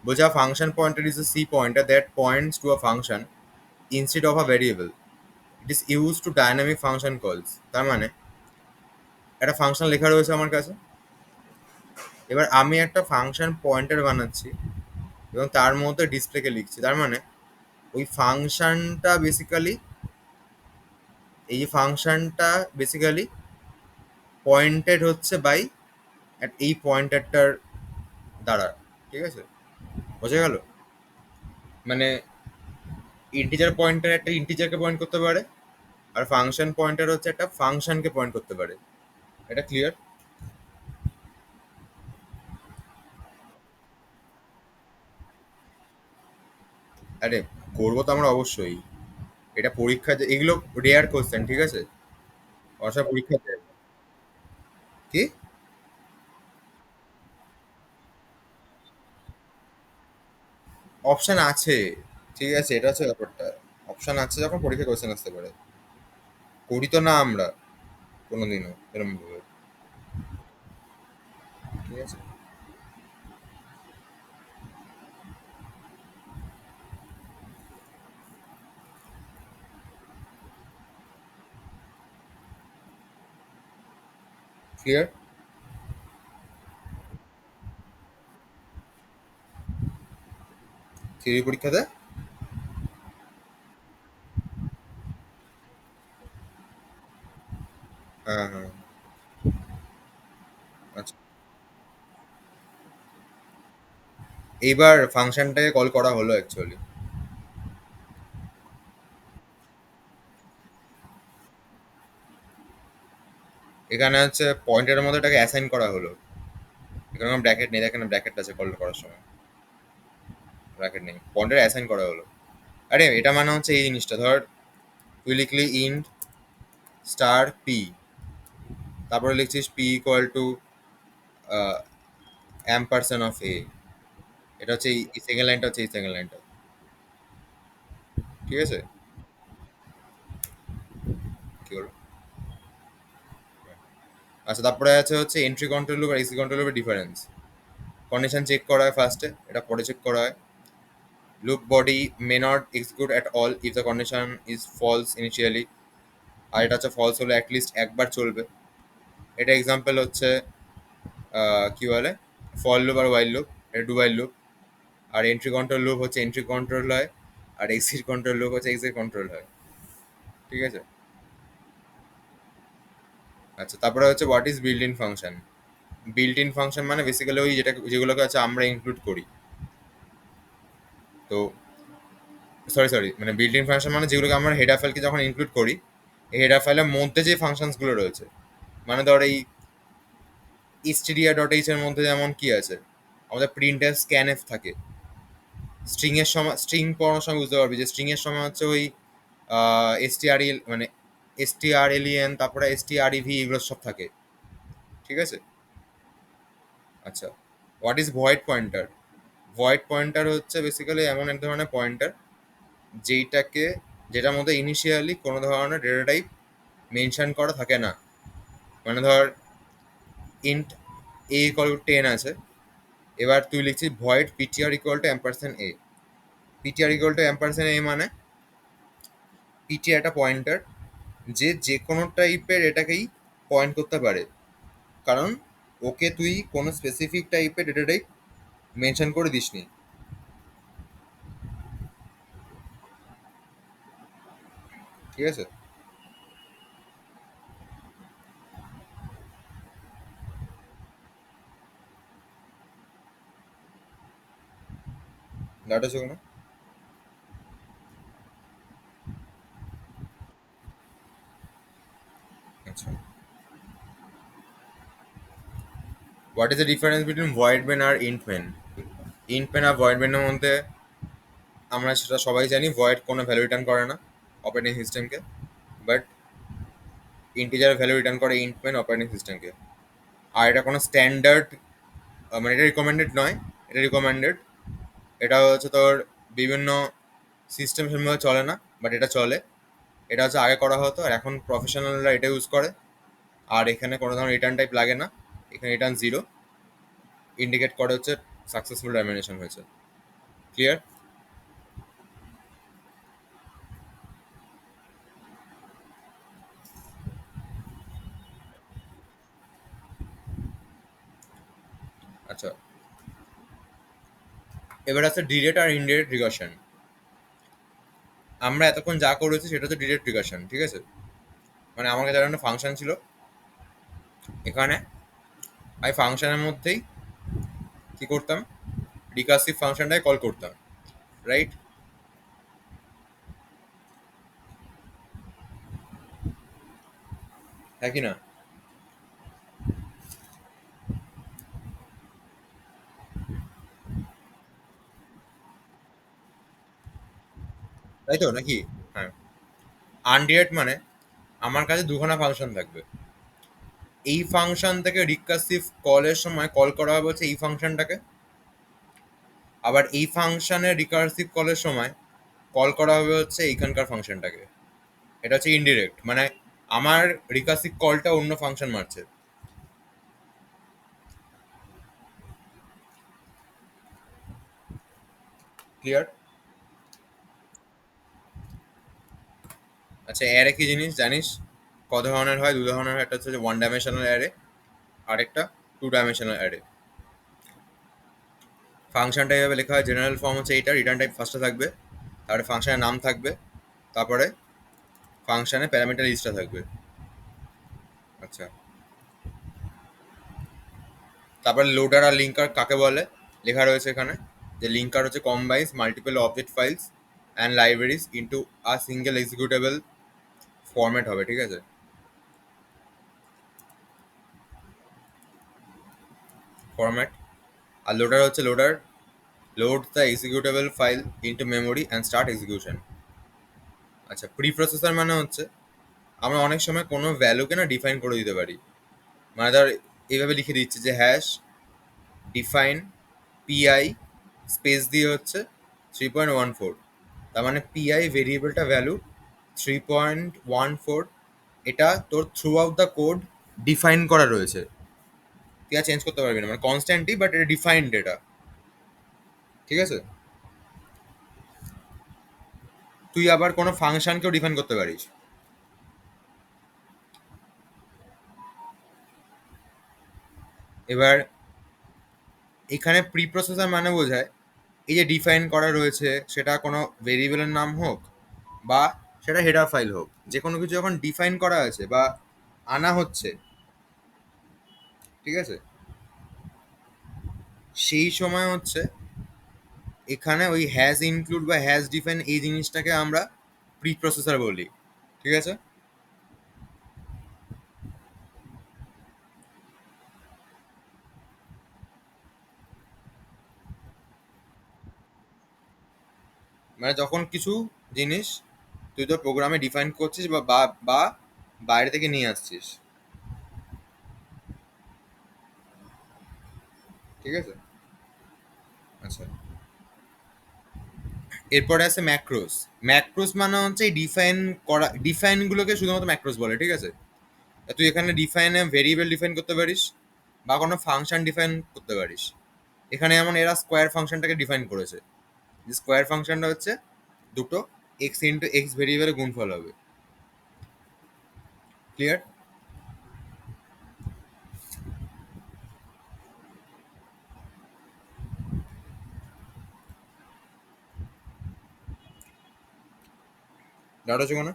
[SPEAKER 1] বলছে a function pointer is a C pointer that points to a function instead of a variable. It is used to dynamic function calls. তার মানে একটা function লেখা রয়েছে আমার কাছে, এবার আমি একটা ফাংশন পয়েন্টার বানাচ্ছি এবং তার মধ্যে ডিসপ্লেকে লিখছি। তার মানে ওই ফাংশনটা বেসিক্যালি, এই ফাংশনটা বেসিক্যালি পয়েন্টেড হচ্ছে বাই এই পয়েন্টারটার দ্বারা, ঠিক আছে? বোঝা গেল? মানে ইন্টিজার পয়েন্টার একটা ইন্টিজারকে পয়েন্ট করতে পারে, আর ফাংশন পয়েন্টার হচ্ছে একটা ফাংশনকে পয়েন্ট করতে পারে। এটা ক্লিয়ার? আরে করবো তো আমরা অবশ্যই। এটা পরীক্ষাতে এগুলো রেয়ার কোশ্চেন, ঠিক আছে? অসব পরীক্ষাতে কি অপশন আছে, ঠিক আছে? এটা হচ্ছে ব্যাপারটা। অপশন আছে যখন পরীক্ষা কোশ্চেন আসতে পারে। করি তো না আমরা কোনোদিনও এরকম ভাবে, ঠিক আছে? ক্লিয়ার? থিওরি পরীক্ষাতে হ্যাঁ হ্যাঁ। আচ্ছা, এইবার ফাংশনটাকে কল করা হলো অ্যাকচুয়ালি। এখানে হচ্ছে পয়েন্টের মধ্যে এটাকে অ্যাসাইন করা হলো। এখানে কোনো ব্র্যাকেট নেই, এখানে ব্র্যাকেট আছে কল করার সময়, ব্র্যাকেট নেই, পয়েন্টের অ্যাসাইন করা হলো। আরে এটা মানে হচ্ছে এই জিনিসটা, ধর তুই লিখলি ইন্ট স্টার পি, তারপরে লিখছিস পি ইকুয়াল টু অ্যাম্পারসন অফ এ। এটা হচ্ছে এই সেকেন্ড লাইনটা, হচ্ছে এই সেকেন্ড লাইনটা, ঠিক আছে? কি হলো? আচ্ছা, তারপরে আছে হচ্ছে এন্ট্রি কন্ট্রোল লুপ আর এক্সিট কন্ট্রোল লুপের ডিফারেন্স। কন্ডিশন চেক করা হয় ফার্স্টে, এটা পরে চেক করা হয়। Loop body may not execute at all if the condition is false initially. আর এটা হচ্ছে ফলস হলে অ্যাটলিস্ট একবার চলবে। এটা এক্সাম্পল হচ্ছে কি বলে, ফর লুপ আর ওয়াইল লুপ, এটা ডু ওয়াইল লুপ। আর এন্ট্রি কন্ট্রোল লুপ হচ্ছে এন্ট্রি কন্ট্রোল হয়, আর এক্সিট কন্ট্রোল লুপ হচ্ছে এক্সিট কন্ট্রোল হয়, ঠিক আছে? আচ্ছা, তারপরে হচ্ছে what is built in function. Built in function মানে বেসিক্যালি ওই যেটা যেগুলোকে হচ্ছে আমরা ইনক্লুড করি। তো সরি সরি, মানে বিল্ট ইন ফাংশন মানে যেগুলোকে আমরা হেডার ফাইলকে যখন ইনক্লুড করি, এই হেডার ফাইলের মধ্যে যে ফাংশনসগুলো রয়েছে, মানে ধর এই stdia ডট এইচ এর মধ্যে যেমন কি আছে, আমাদের প্রিন্ট এফ স্ক্যান এফ থাকে। স্ট্রিং এর সময়, স্ট্রিং পড়ানোর সময় বুঝতে পারবি যে স্ট্রিং এর সময় হচ্ছে ওই এসটিআরএল মানে এসটিআরএলইএন, তারপরে এসটিআরইভি, এগুলো সব থাকে, ঠিক আছে? আচ্ছা, what is void pointer. Void pointer হচ্ছে বেসিক্যালি এমন এক ধরনের পয়েন্টার যেইটাকে, যেটার মধ্যে ইনিশিয়ালি কোনো ধরনের ডেটা টাইপ মেনশন করা থাকে না। মানে ধর ইন্ট এ ইকুয়াল টু 10 আছে, এবার তুই লিখছিস void PTR equal to ampersand A. PTR equal to ampersand A মানে পিটিআর একটা পয়েন্টার যে যে কোনো টাইপের এটাকেই পয়েন্ট করতে পারে, কারণ ওকে তুই কোনো স্পেসিফিক টাইপের ডেটা টাইপ মেনশন করে দিসনি, ঠিক আছে? ডাটা চোখ না। আচ্ছা, what is the difference between void main আর ইন্ট মেন। ইন্ট মেন আর ভয়েড মেনের মধ্যে আমরা সেটা সবাই জানি, ভয়েড কোনো ভ্যালু রিটার্ন করে না অপারেটিং সিস্টেমকে, বাট ইন্টিজার ভ্যালু রিটার্ন করে ইন্ট মেন অপারেটিং সিস্টেমকে। আর এটা কোনো স্ট্যান্ডার্ড, মানে এটা রিকমেন্ডেড নয়, এটা রিকমেন্ডেড। এটা হচ্ছে তোর বিভিন্ন সিস্টেম সেরকমভাবে চলে না, বাট এটা চলে। এটা হচ্ছে আগে করা হতো, আর এখন প্রফেশনালরা এটা ইউজ করে। আর এখানে কোনো ধরনের রিটার্ন টাইপ লাগে না, এখানে রিটার্ন জিরো ইন্ডিকেট করে হচ্ছে সাকসেসফুল টার্মিনেশন হয়েছে। ক্লিয়ার? আচ্ছা, এবার আছে ডিরেক্ট আর ইনডিরেক্ট রিকারশন। আমরা এতক্ষণ যা করেছি সেটা হচ্ছে ডিরেক্ট রিকারশন, ঠিক আছে? মানে আমার কাছে একটা ফাংশন ছিল, এখানে আমি ফাংশনের মধ্যেই কি করতাম, রিকার্সিভ ফাংশনটাই কল করতাম, রাইট? হ্যাঁ কি না? তাই তো নাকি? হ্যাঁ। আনডিরেক্ট মানে আমার কাছে দুখানা ফাংশন থাকবে, এই ফাংশন থেকে রিকার্সিভ কলের সময় কল করা হবে হচ্ছে এই ফাংশনটাকে, আবার এই ফাংশনের রিকার্সিভ কলের সময় কল করা হবে হচ্ছে এইখানকার ফাংশনটাকে। এটা হচ্ছে ইনডিরেক্ট, মানে আমার রিকার্সিভ কলটা অন্য ফাংশন মারছে। ক্লিয়ার? আচ্ছা, অ্যারে কি জিনিস জানিস? ক ধরনের হয়? দু ধরনের হয়, একটা হচ্ছে ওয়ান ডাইমেনশনাল অ্যারে, আরেকটা টু ডাইমেনশনাল অ্যারে। ফাংশনটা এইভাবে লেখা হয়, জেনারেল ফর্ম হচ্ছে এইটা, রিটার্ন টাইপ ফার্স্টে থাকবে, তারপরে ফাংশনের নাম থাকবে, তারপরে ফাংশনে প্যারামিটার লিস্টটা থাকবে। আচ্ছা, তারপরে লোডার আর লিঙ্কার কাকে বলে লেখা রয়েছে এখানে, যে লিঙ্কার হচ্ছে combines multiple object files and libraries into a single executable format হবে, ঠিক আছে? ফরম্যাট। আর লোডার হচ্ছে loader load the executable file into memory and start execution. আচ্ছা, প্রি প্রসেসর মানে হচ্ছে আমরা অনেক সময় কোনো ভ্যালুকে না ডিফাইন করে দিতে পারি। মানে ধর এইভাবে লিখে দিচ্ছি যে হ্যাশ ডিফাইন পিআই স্পেস দিয়ে হচ্ছে 3.14, তার মানে পিআই ভেরিয়েবলটা ভ্যালু 3.14, এটা তোর through out the code define করা রয়েছে, তুই আর চেঞ্জ করতে পারবি না, মানে কনস্ট্যান্টই, বাট এটা ডিফাইন্ড এটা, ঠিক আছে? তুই আবার কোনো ফাংশনকেও ডিফাইন করতে পারিস। এবার এখানে প্রি প্রসেসর মানে বোঝায় এই যে ডিফাইন করা রয়েছে সেটা কোনো ভেরিয়েবলের নাম হোক বা সেটা হেডার ফাইল হোক, যে কোনো কিছু যখন ডিফাইন করা আছে বা আনা হচ্ছে, ঠিক আছে, সেই সময় হচ্ছে এখানে ওই হ্যাজ ইনক্লুড বা হ্যাজ ডিফাইন এই জিনিসটাকে আমরা প্রি প্রসেসর বলি, ঠিক আছে? মানে যখন কিছু জিনিস তুই তোর প্রোগ্রামে ডিফাইন করছিস বা বা বা বাইরে থেকে নিয়ে আসছিস, ঠিক আছে? আচ্ছা, এরপরে আছে ম্যাক্রোস। ম্যাক্রোস মানে হচ্ছে এই ডিফাইন করা, ডিফাইনগুলোকে শুধুমাত্র ম্যাক্রোস বলে, ঠিক আছে? তুই এখানে ডিফাইনে ভেরিয়েবল ডিফাইন করতে পারিস বা কোনো ফাংশন ডিফাইন করতে পারিস। এখানে যেমন এরা স্কোয়ার ফাংশনটাকে ডিফাইন করেছে, যে স্কোয়ার ফাংশনটা হচ্ছে দুটো এক্স ইন্টু এক্স ভেরিয়েবলের গুণফল হবে। ক্লিয়ার? ডাউট আছে কোনো?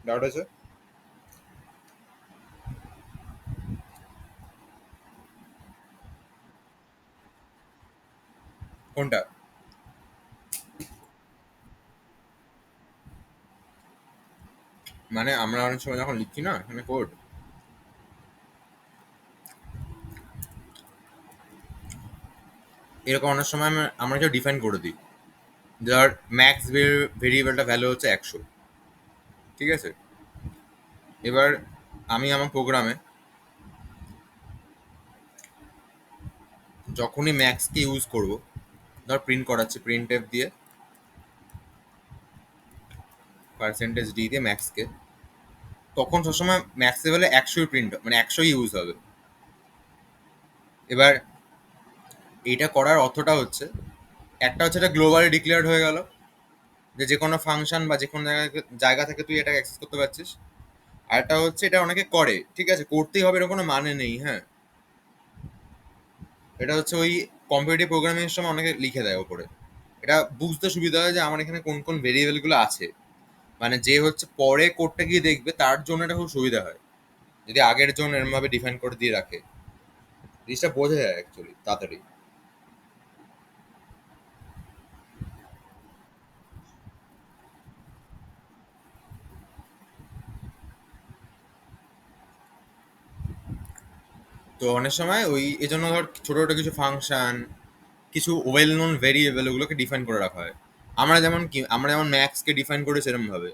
[SPEAKER 1] ডাউট আছে? কোনটা? মানে আমরা অনেক সময় যখন লিখছি না এখানে কোড, এরকম অনেক সময় আমরা কেউ ডিফাইন করে দিই, ধর ম্যাক্স ভেরিয়েবলটা ভ্যালু হচ্ছে 100, ঠিক আছে? এবার আমি আমার প্রোগ্রামে যখনই ম্যাক্সকে ইউজ করব, ধর প্রিন্ট করাচ্ছি প্রিন্ট এফ দিয়ে, পার্সেন্টেজ ডি দিয়ে ম্যাক্সকে, তখন সবসময় ম্যাক্স লেভেলে 100ই প্রিন্ট, মানে 100ই ইউজ হবে। এবার এইটা করার অর্থটা হচ্ছে, একটা হচ্ছে এটা গ্লোবালি ডিক্লেয়ার্ড হয়ে গেল, যে যে কোনো ফাংশন বা যে কোনো জায়গা থেকে তুই এটাকে অ্যাক্সেস করতে পারছিস। আর একটা হচ্ছে এটা অনেকে করে, ঠিক আছে, করতেই হবে এর কোনো মানে নেই, হ্যাঁ। এটা হচ্ছে ওই কম্পিটিটিভ প্রোগ্রামিং এর সময় অনেকে লিখে দেয় ওপরে। এটা বুঝতে সুবিধা হয় যে আমার এখানে কোন কোন ভেরিয়েবল গুলো আছে, মানে যে হচ্ছে পরে কোডটা গিয়ে দেখবে তার জন্য এটা খুব সুবিধা হয় যদি আগের জন্য এরম ভাবে ডিফাইন করে দিয়ে রাখে। জিনিসটা বোঝা যায় অ্যাকচুয়ালি তাড়াতাড়ি। তো অনেক সময় ওই এজন্য ধর ছোট ছোট কিছু ফাংশন, কিছু ওয়েল নোন ভেরিয়েবল ওগুলোকে ডিফাইন করে রাখা হয়। আমরা যেমন ম্যাক্সকে ডিফাইন করেছি এরম ভাবে,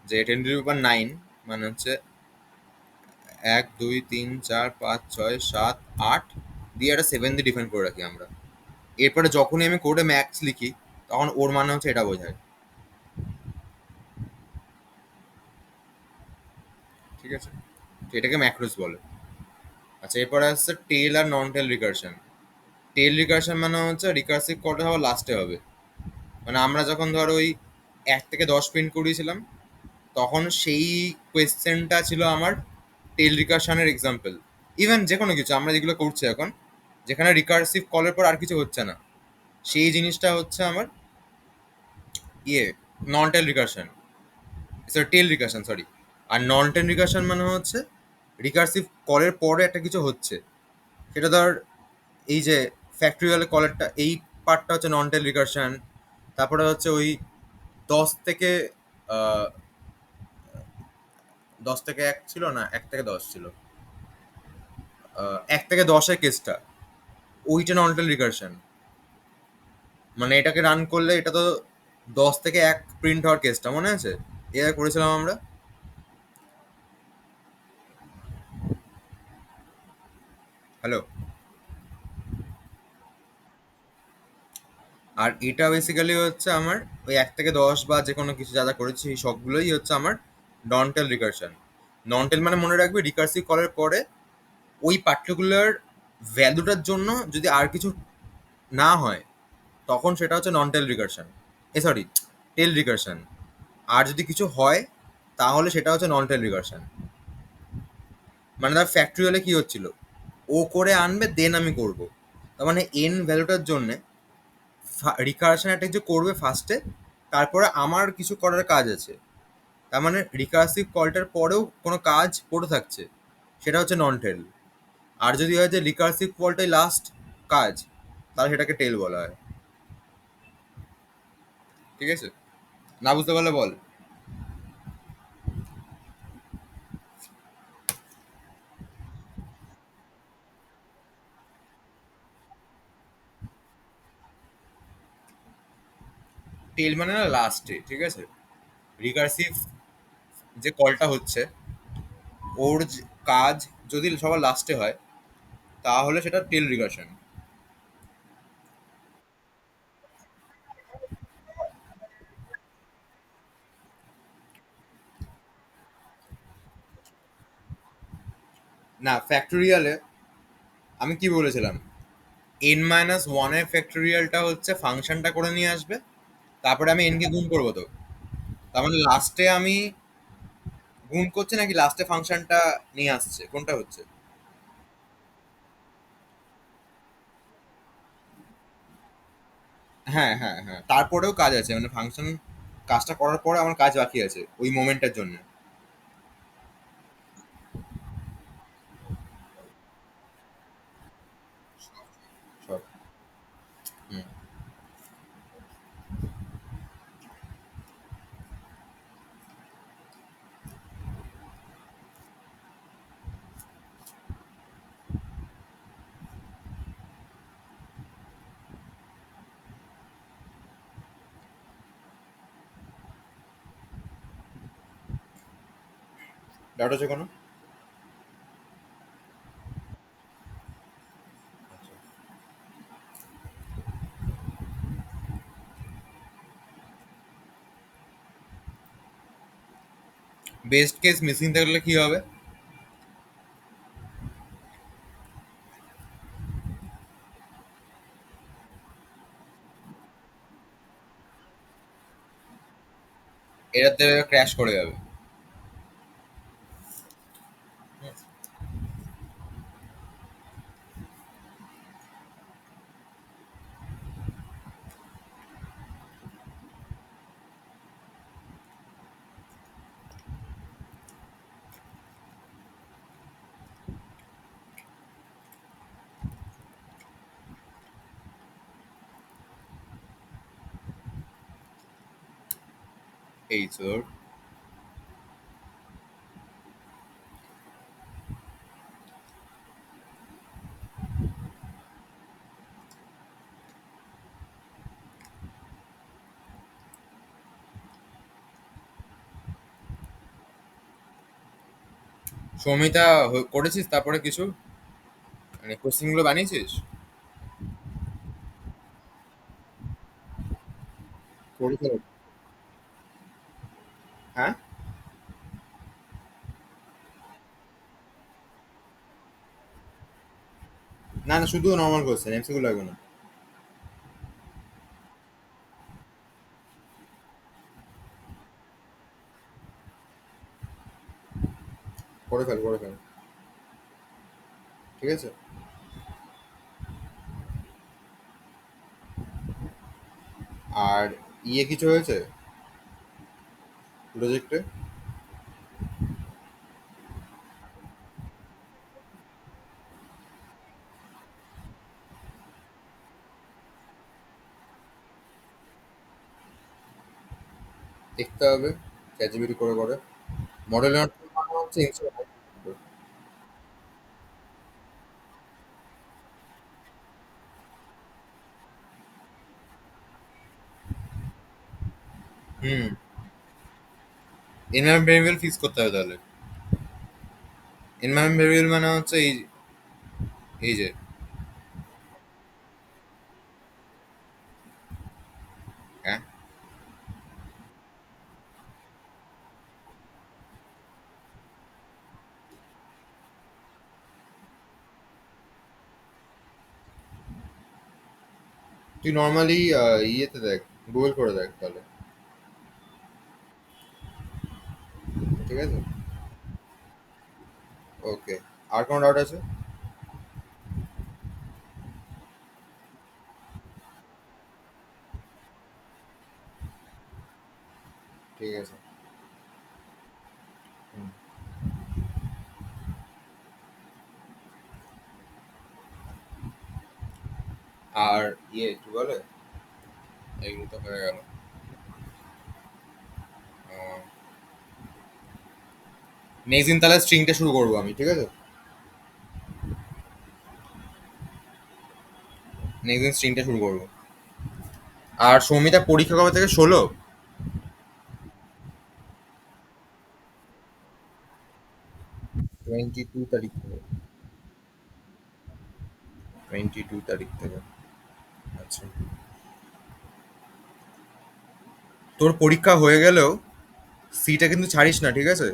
[SPEAKER 1] যে 10^9 মানে হচ্ছে 1 2 3 4 5 6 7 8 দিয়ে একটা 7 দিয়ে ডিফাইন করে রাখি আমরা। এরপরে যখনই আমি কোডে ম্যাক্স লিখি তখন ওর মানে হচ্ছে এটা বোঝায়, ঠিক আছে? তো এটাকে ম্যাক্রোস বলে। আচ্ছা, এরপরে আসছে টেল আর নন টেল রিকারশন। টেল রিকারশন মানে হচ্ছে রিকার্সিভ কলটা হবে লাস্টে হবে, মানে আমরা যখন ধর ওই 1 থেকে 10 প্রিন্ট করিয়েছিলাম, তখন সেই কোয়েশ্চেনটা ছিল আমার টেল রিকারশনের এক্সাম্পল। ইভেন যে কোনো কিছু আমরা যেগুলো করছি এখন, যেখানে রিকার্সিভ কলের পর আর কিছু হচ্ছে না, সেই জিনিসটা হচ্ছে আমার ইয়ে non tail recursion, sorry tail recursion, sorry. আর নন টেল রিকারশন মানে হচ্ছে রিকার্সিভ কলের পরে একটা কিছু হচ্ছে, সেটা ধর এই যে ফ্যাক্টরিয়াল কলেরটা, এই পার্টটা হচ্ছে নন টেল রিকারশন। তারপরে হচ্ছে ওই 10 থেকে 10 থেকে 1 ছিল না, 1 থেকে 10 ছিল, 1 থেকে 10-এর কেসটা, ওইটা নন টেল রিকারশন। মানে এটাকে রান করলে এটা তো 10 থেকে 1 প্রিন্ট হওয়ার কেসটা মনে আছে, এটা করেছিলাম আমরা। হ্যালো। আর এটা বেসিক্যালি হচ্ছে আমার ওই 1 থেকে 10 বা যে কোনো কিছু যা যা করেছি এই সবগুলোই হচ্ছে আমার নন টেল রিকারশন। নন টেল মানে মনে রাখবি রিকার্সিভ করার পরে ওই পার্টিকুলার ভ্যালুটার জন্য যদি আর কিছু না হয়, তখন সেটা হচ্ছে নন tail recursion, sorry tail recursion. আর যদি কিছু হয় তাহলে সেটা হচ্ছে নন টেল রিকারশন। মানে তার ফ্যাক্টরিয়ালে কি হচ্ছিল, ও করে আনবে দেন আমি করব, তার মানে এন ভ্যালুটার জন্য রিকারশন একটা কিছু করবে ফার্স্টে, তারপরে আমার কিছু করার কাজ আছে। তার মানে রিকার্সিভ কলটার পরেও কোনো কাজ পড়ে থাকছে, সেটা হচ্ছে নন টেল। আর যদি হয় যে রিকার্সিভ কলটাই লাস্ট কাজ, তাহলে সেটাকে টেল বলা হয়, ঠিক আছে? না বুঝতে পারলে বল। টেল মানে না লাস্টে, ঠিক আছে? রিকার্সিভ যে কলটা হচ্ছে, ওর কাজ যদি সবার লাস্টে হয় তাহলে সেটা টেল রিকারশন। না, ফ্যাক্টোরিয়ালে আমি কি বলেছিলাম, n-1 এর ফ্যাক্টোরিয়ালটা হচ্ছে ফাংশনটা করে নিয়ে আসবে, তারপরে আমি n কে গুণ করবো তো। তার মানে লাস্টে আমি গুণ করছি নাকি লাস্টে ফাংশনটা নিয়ে আসছে, কোনটা হচ্ছে? হ্যাঁ হ্যাঁ হ্যাঁ, তারপরেও কাজ আছে, মানে ফাংশন কাজটা করার পরে আমার কাজ বাকি আছে ওই মোমেন্টের জন্য। সব। হুম। ডাউট আছে কোনো? বেস্ট কেস মিসিং থাকলে কি হবে? এটাতে ক্র্যাশ করে যাবে। এই তোর সৌমিতা করেছিস তারপরে কিছু, মানে কোশ্চেন গুলো বানিয়েছিস? করেছিল? হ্যাঁ। না না, শুধু নর্মাল কোশ্চেন, এমসিকিউ লাগবে না। করে ফেল, করে ফেল। ঠিক আছে। আর ইয়ে কিছু হয়েছে প্রজেক্টে? দেখতে হবে চ্যাটজিপিটি করে করে। মডেল হচ্ছে ইনস্টল। হুম। এনভায়রনমেন্ট ভেরিয়েবল ফিক্স করতে হবে তাহলে। এনভায়রনমেন্ট ভেরিয়েবল মানে হচ্ছে এই যে হ্যাঁ। তুই নর্মালি ইয়েতে দেখ, গুগল করে দেখ তাহলে। ঠিক আছে। ওকে। আর কোনো ডাউট আছে? ঠিক আছে। হুম। আর ইয়ে কি বলে, এইগুলো তো হয়ে গেল। নেক্সট দিন তাহলে স্ট্রিংটা শুরু করবো আমি, ঠিক আছে? নেক্সট দিন স্ট্রিংটা শুরু করবো। আর সৌমিতা পরীক্ষা কবে থেকে, 16? 22 তারিখ থেকে। 22 তারিখ থেকে। আচ্ছা। তোর পরীক্ষা হয়ে গেলেও সিটা কিন্তু ছাড়িস না, ঠিক আছে?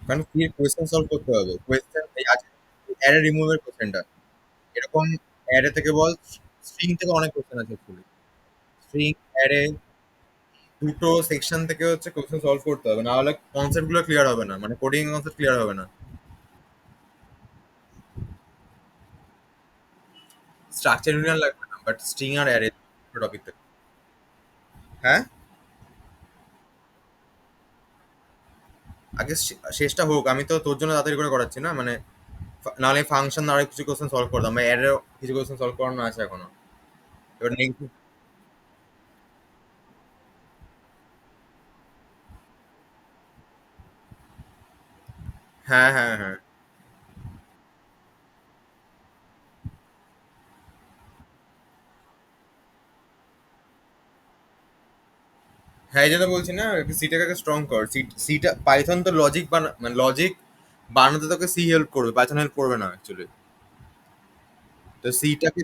[SPEAKER 1] কারণ সি এর কোয়েশ্চেন সলভ করতে হবে। কোয়েশ্চেন এই আছে, অ্যারে রিমুভের কোয়েশ্চেনটা এরকম। অ্যারে থেকে বল, স্ট্রিং থেকে অনেক কোয়েশ্চেন আছে অ্যাকচুয়ালি। স্ট্রিং, অ্যারে, দুটো সেকশন থেকে হচ্ছে কোয়েশ্চেন সলভ করতে হবে, না হলে কনসেপ্ট গুলো ক্লিয়ার হবে না, মানে কোডিং কনসেপ্ট ক্লিয়ার হবে না। স্ট্রাকচার ইউনিয়ন লাগবে না, বাট স্ট্রিং আর অ্যারে টপিক থেকে। হ্যাঁ। আগে শেষটা হোক, আমি তো তোর জন্য তাড়াতাড়ি করে করাচ্ছি না, মানে নাহলে ফাংশন আর কিছু কোশ্চেন সলভ করতাম, বা অ্যারেও কিছু কোশ্চেন সলভ করানো আছে এখনো। এবার নেক্সট। হ্যাঁ হ্যাঁ হ্যাঁ। হ্যাঁ, যেটা বলছি না, সিটাকে স্ট্রং কর। সিটা পাইথন তো লজিক মানে লজিক বানাতে তোকে সি হেল্প করবে, পাইথন হেল্প করবে না অ্যাকচুয়ালি। তো সিটাকে,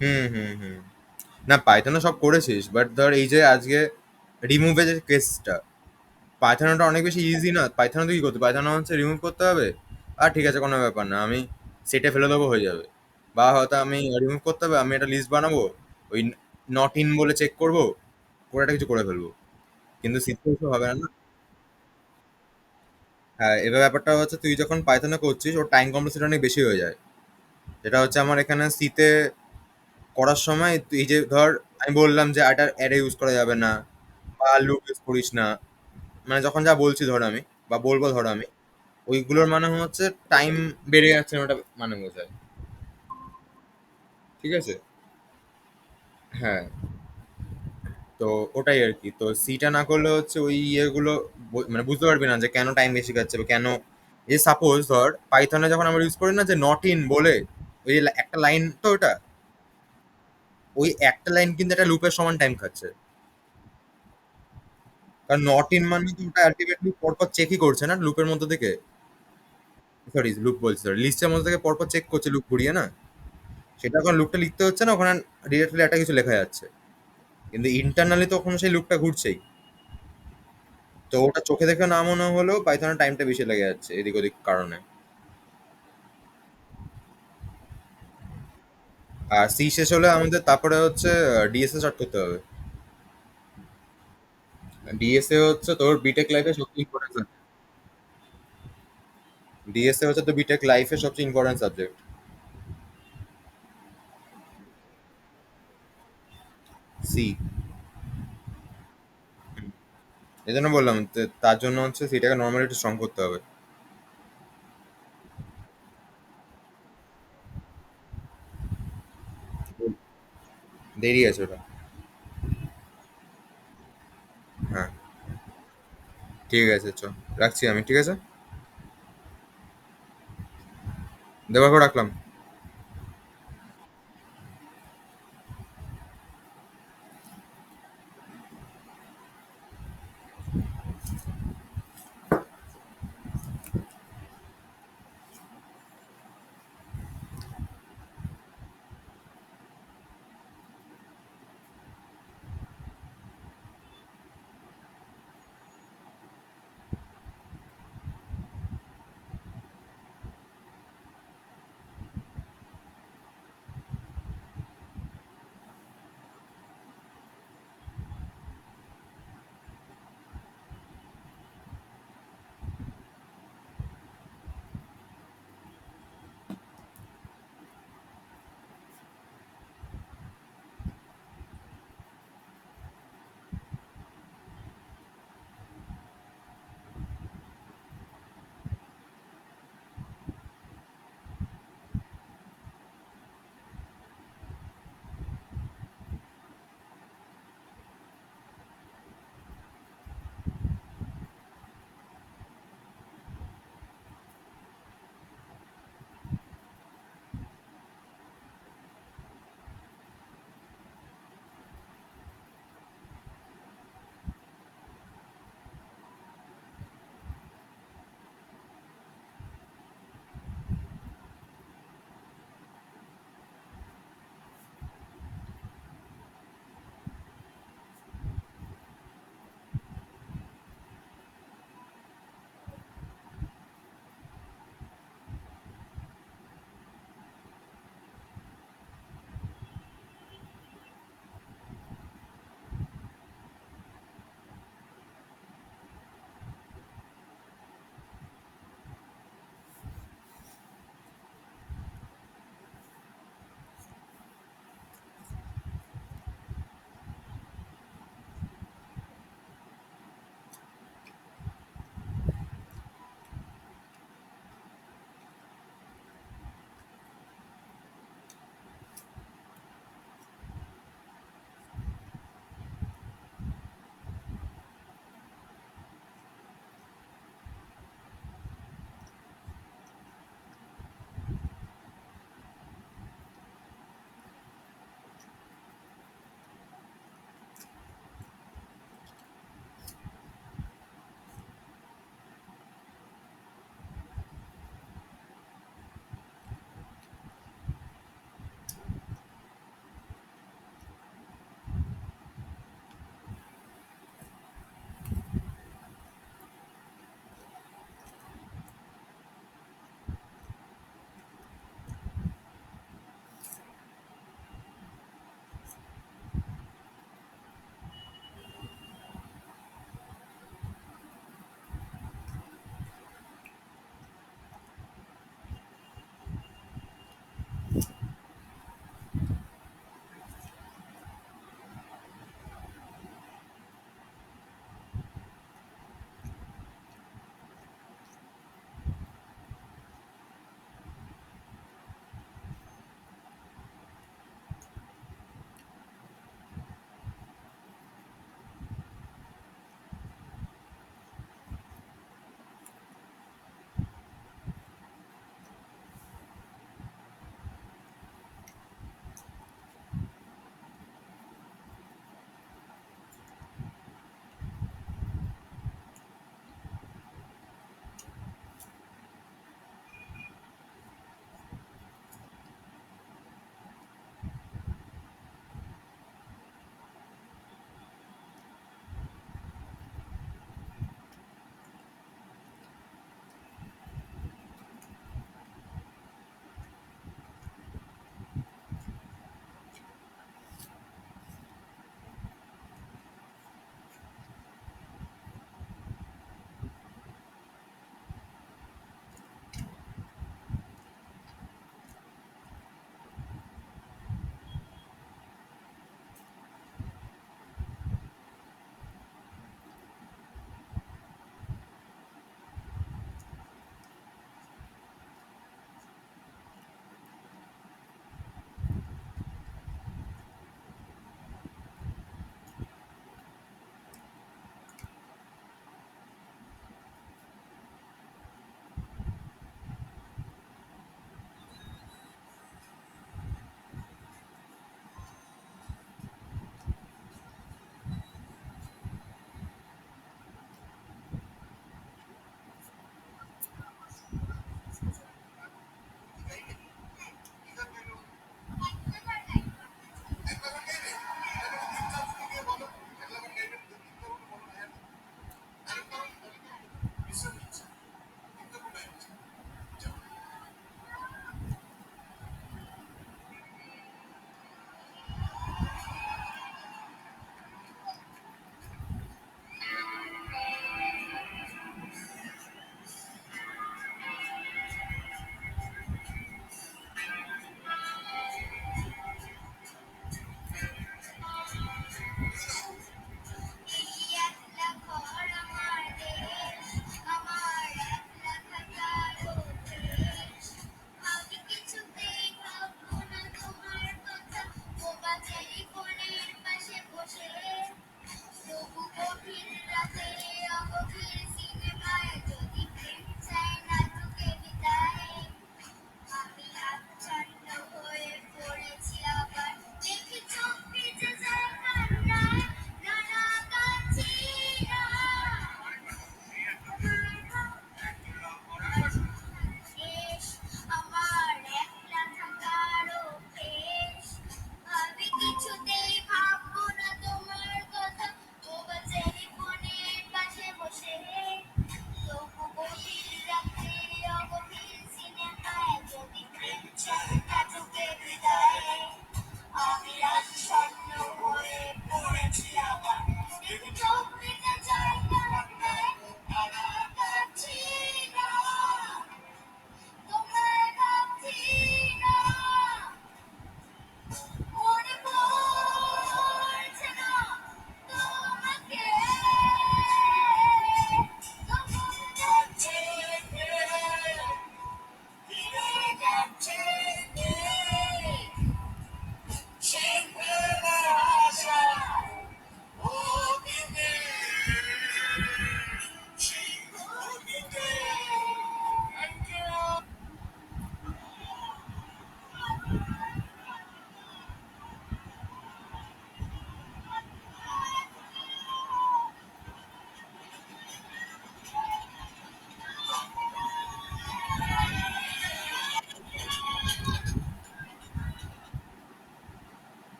[SPEAKER 1] হুম হুম হুম, না পাইথনে সব করেছিস, বাট ধর এই যে আজকে রিমুভের যে কেসটা, পাইথনটা অনেক বেশি ইজি না? পাইথনে তো কি করতে, পাইথনে হচ্ছে রিমুভ করতে হবে, আর ঠিক আছে কোনো ব্যাপার না, আমি সেটে ফেলে দেবো, হয়ে যাবে। বা হয়তো আমি রিমুভ করতে হবে, আমি একটা লিস্ট বানাবো, ওই নট ইন বলে চেক করবো, করে একটা কিছু করে ফেলবো। কিন্তু সিতে কিছু হবে না না। হ্যাঁ, এবার ব্যাপারটা হচ্ছে তুই যখন পাইথনে করছিস ওর টাইম কমপ্লেক্সিটি অনেক বেশি হয়ে যায়। যেটা হচ্ছে আমার এখানে সিতে করার সময় তুই এই যে ধর, আমি বললাম যে এটা অ্যারে ইউজ করা যাবে না, বা লুপ ইউজ করিস না, মানে যখন যা বলছি ধর আমি, বা বলবো ধর আমি, ওইগুলোর মানে হচ্ছে টাইম বেড়ে যাচ্ছে না, ওটা মানে বোঝায়। ঠিক আছে। হ্যাঁ, তো ওটাই আর কি। তো সিটা না করলে হচ্ছে ওই ইয়েগুলো মানে বুঝতে পারবি না যে কেন টাইম বেশি খাচ্ছে বা কেন। এই সাপোজ ধর পাইথনে যখন আমরা ইউজ করি না যে নট ইন বলে, ওই যে একটা লাইন, তো ওটা, ওই একটা লাইন কিন্তু একটা লুপের সমান টাইম খাচ্ছে। কারণ নট ইন মানে তো ওটা আলটিমেটলি পরপর চেকই করছে না লুপের মধ্যে থেকে, সরি লুপ বলছি, সরি লিস্টের মধ্যে থেকে পরপর চেক করছে লুপ ঘুরিয়ে না। সেটা এখন লুপটা লিখতে হচ্ছে না, ওখানে ডিরেক্টলি একটা কিছু লেখা যাচ্ছে, কিন্তু ইন্টারনালি তো ওখানে সেই লুপটা ঘুরছেই। তো ওটা চোখে দেখে না মনে হলেও পাইথনের টাইমটা বেশি লেগে যাচ্ছে এদিক ওদিক কারণে। আর সি শেষ হলে আমাদের তারপরে হচ্ছে ডিএসএ স্টার্ট করতে হবে। ডিএসএ হচ্ছে তোর বিটেক লাইফে সবচেয়ে ইম্পর্টেন্ট সাবজেক্ট। ডিএসএ হচ্ছে তো বিটেক লাইফে সবচেয়ে ইম্পর্টেন্ট সাবজেক্ট। সি, এই জন্য বললাম তার জন্য হচ্ছে সিটাকে নর্মালি একটু স্ট্রং করতে হবে। দেরি আছে ওটা। হ্যাঁ, ঠিক আছে, চ, রাখছি আমি, ঠিক আছে। দেবার পর রাখলাম।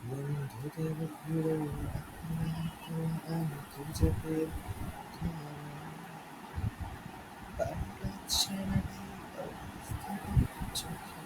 [SPEAKER 1] বন্ধুদের ভিড়ে আমি খুঁজে পেয়ে পাঠাচ্ছে না চোখে।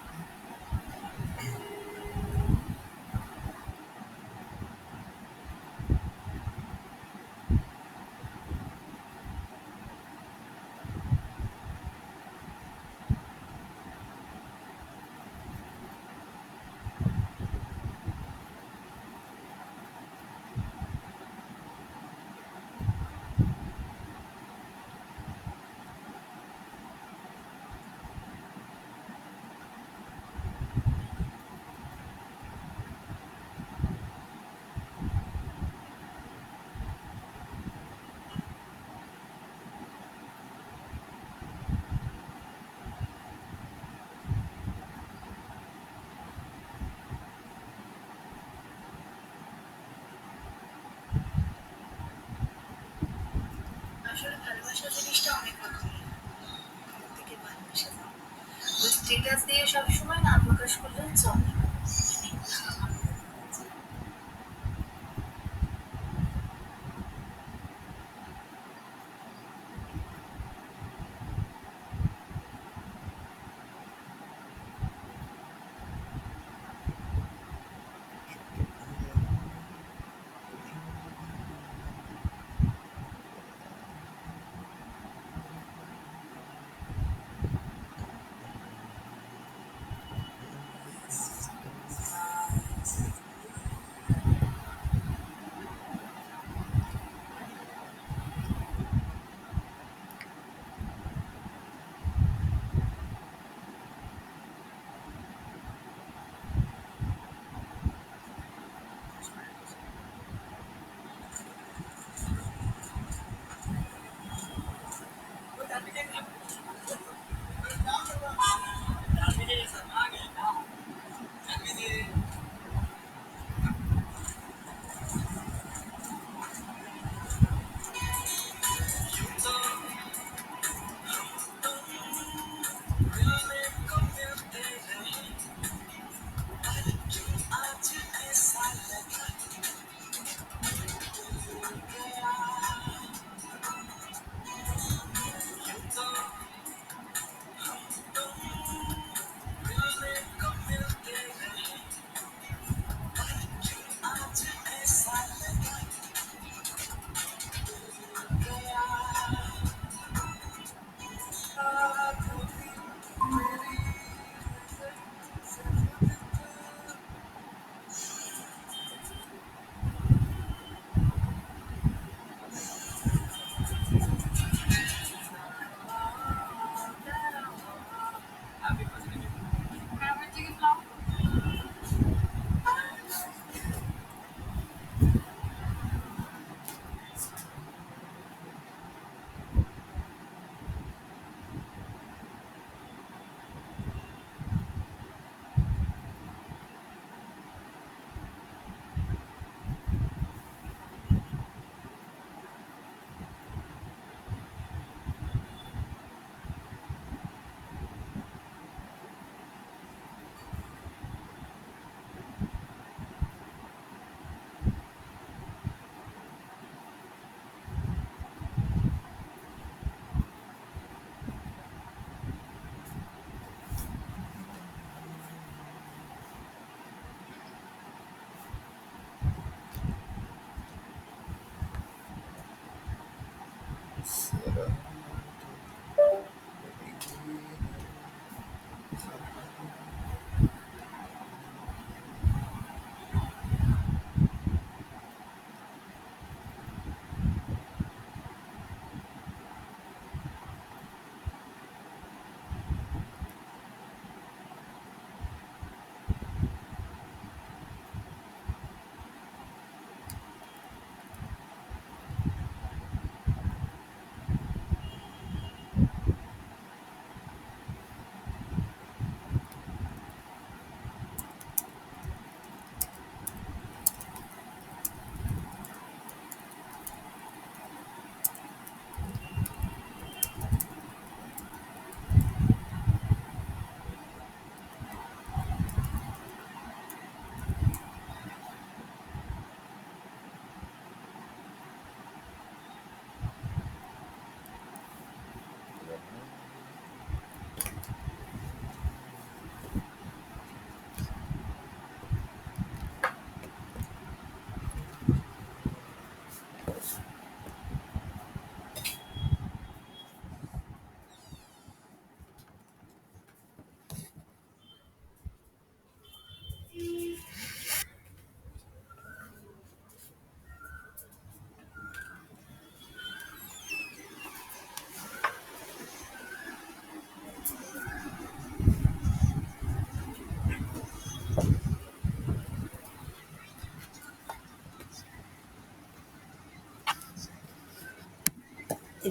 [SPEAKER 2] আসলে ভালোবাসা জিনিসটা অনেক রকমের। মন থেকে ভালোবেসে দাও। ওই স্ট্যাটাস দিয়ে সবসময় না প্রকাশ করলেও চলে।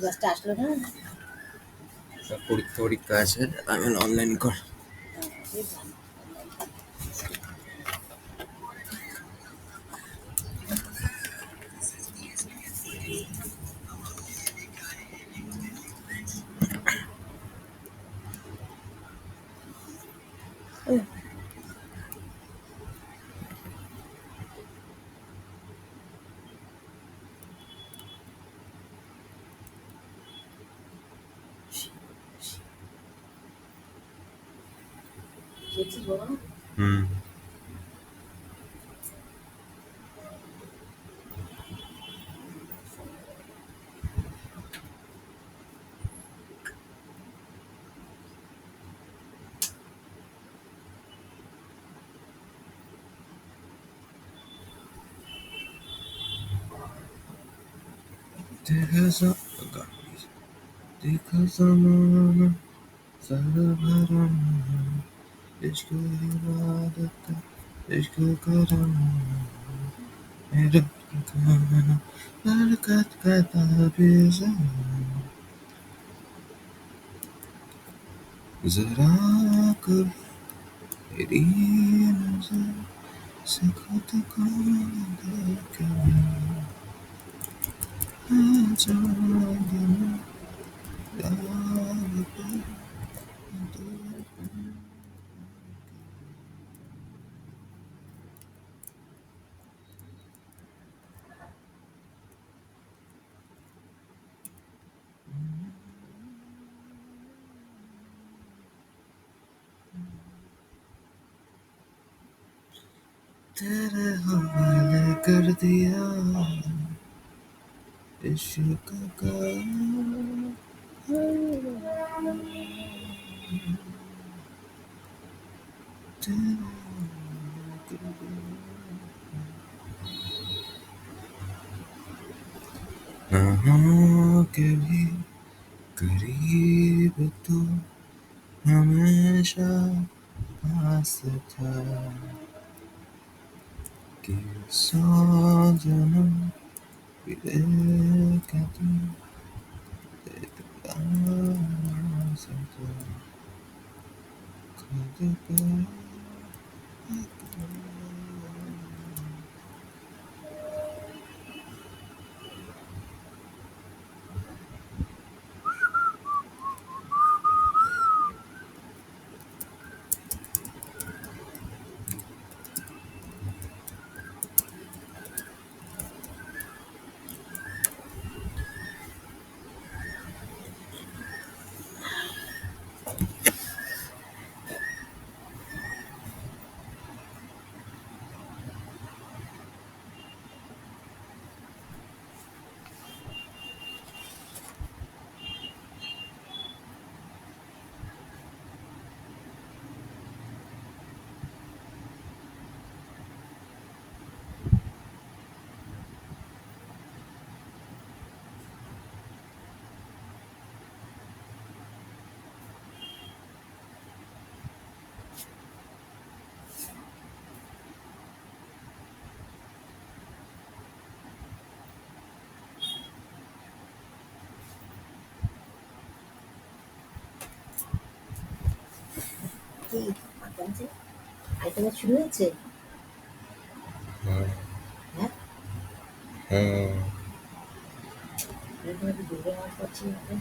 [SPEAKER 2] বাসটা আসলো না।
[SPEAKER 1] সব পরীক্ষা পরীক্ষা আছে, আমি অনলাইন কর।
[SPEAKER 2] এই ভালো। খেয়েছিস বলো না?
[SPEAKER 1] হুম। देखा सा देखा ज़माना सारा भरा इश्क इबादत का इश्क कराना मेरा ठिकाना बरकत का ताबीज़ जरा कभी तेरी नजर से खुद को देख आ जाऊंगा यार पे तेरे हवाले कर दिया इश्क का तेरे कर दिया के भी करीब तो हमेशा पास था कि सौ जन्म भी देखे तो देखता सजा खुद पे
[SPEAKER 2] কি আছে? আইটেম শুরু হয়েছে?
[SPEAKER 1] हाँ
[SPEAKER 2] হ্যাঁ,
[SPEAKER 1] हाँ
[SPEAKER 2] এরকম একটু দূরে আওয়াজ পাচ্ছি না তো।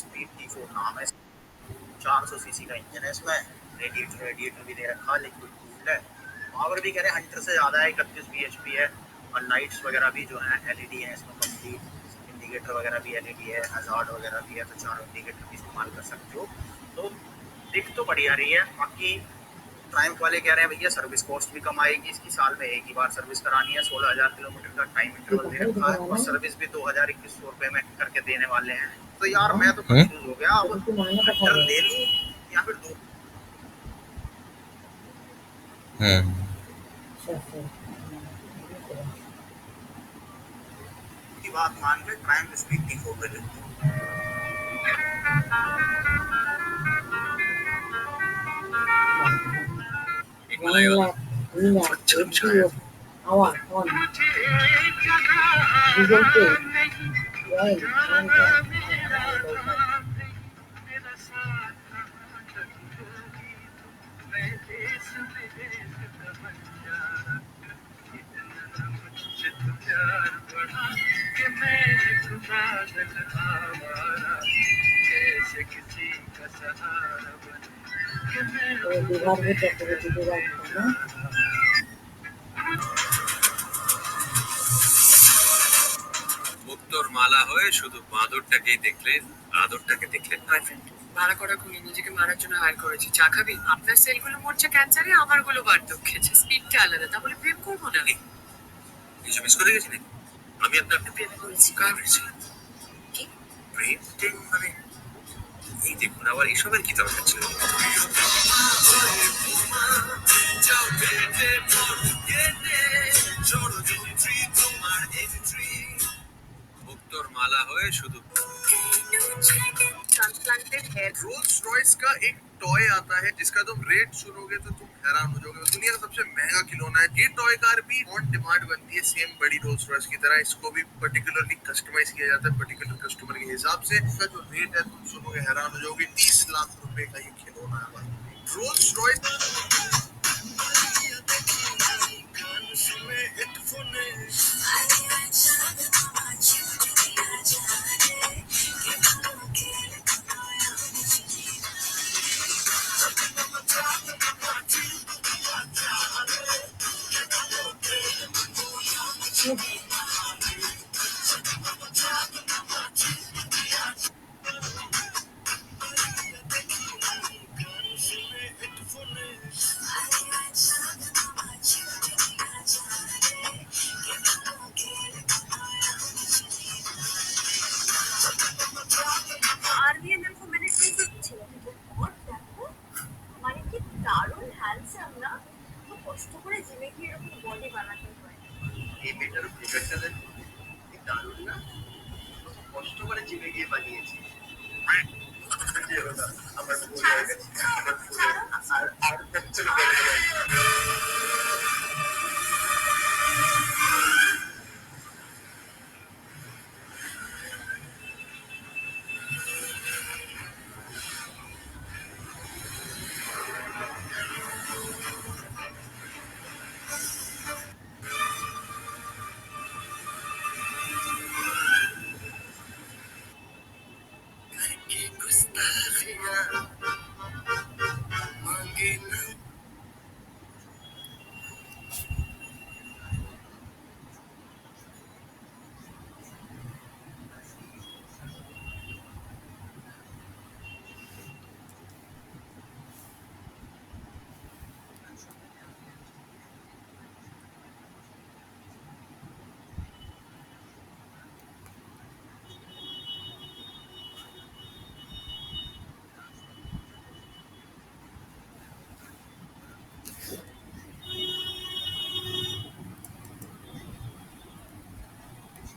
[SPEAKER 3] स्पीड T4 नाम है, 400 सीसी का इंजन है इसमें, रेडिएटर रेडिएटर भी दे रखा है, लिक्विड कूल्ड है, पावर भी कह रहे हैं हंटर से ज़्यादा है, 31 bhp है, और लाइट्स वगैरह भी जो है एलईडी है इसमें कंप्लीट, इंडिकेटर वगैरह भी एलईडी है, हजार्ड वगैरह भी है, तो चारों इंडिकेटर भी इस्तेमाल कर सकते हो। तो दिख तो बढ़िया रही है, बाकी ट्रायम्फ वाले कह रहे हैं भैया सर्विस कॉस्ट भी कम आएगी इसकी, साल में एक ही बार सर्विस करानी है, 16,000 किलोमीटर का टाइम इंटरवल दे रखा है, और सर्विस भी 2,000-2,100 रुपये में करके देने वाले हैं। तो यार मैं तो कंफ्यूज हो गया, अब हंटर ले लूं या फिर दो
[SPEAKER 1] হুম।
[SPEAKER 3] की बात मान के ट्रायम्फ स्पीड T4 ले लेते हैं। एक लगेगा अच्छा अच्छा है। মুক্তোর মালা হয়ে শুধু বাঁদরটাকেই দেখলেন, আদরটাকে দেখলেন না।
[SPEAKER 4] বয়ফ্রেন্ড ভাড়া করা খুনি নিজেকে মারার জন্য হায়ার করেছে। চা খাবি? আপনার সেলগুলো মরছে ক্যান্সারে, আমারগুলো বার্ধক্যেছে। স্পিডটা আলাদা, তাহলে প্রেম করবো না।
[SPEAKER 3] কিছু মিস করে গেছি নাকি? আমি আপনার
[SPEAKER 4] প্রেমে করেছি।
[SPEAKER 3] কার হয়েছি?
[SPEAKER 4] কি?
[SPEAKER 3] প্রেম টেম মানে এই দেখুন আবার এইসবের কি দরকার ছিল? मुक्तोर माला होए शुद्ध
[SPEAKER 4] ट्रांसप्लांटेड हेयर।
[SPEAKER 3] रोल्स रॉयस का एक टॉय आता है जिसका तुम रेट सुनोगे तो तुम हैरान हो जाओगे, दुनिया का सबसे महंगा खिलौना है। ये टॉय कार भी ऑन डिमांड बनती है सेम बड़ी रोल्स रॉयस की तरह, इसको भी पर्टिकुलरली कस्टमाइज किया जाता है पर्टिकुलर कस्टमर के हिसाब से। इसका जो रेट है तुम सुनोगे हैरान हो जाओगे, 30 लाख रुपए का ये खिलौना है। Rolls Royce
[SPEAKER 2] RBNL for minute ছেলেটাকে ঘর দেখো, মানে কি দারুণ হ্যান্ডসাম না? খুব কষ্ট করে জিমে গিয়ে এরকম বডি বানাতে হয়।
[SPEAKER 3] এই মেয়েটার ফিগারটা দেখো, কি দারুণ না? কষ্ট করে জিমে গিয়ে বানিয়েছি। আমার ভুল হয়ে গেছে, আমার ভুল হয়ে গেছে। আর চলো বলে গেলাম।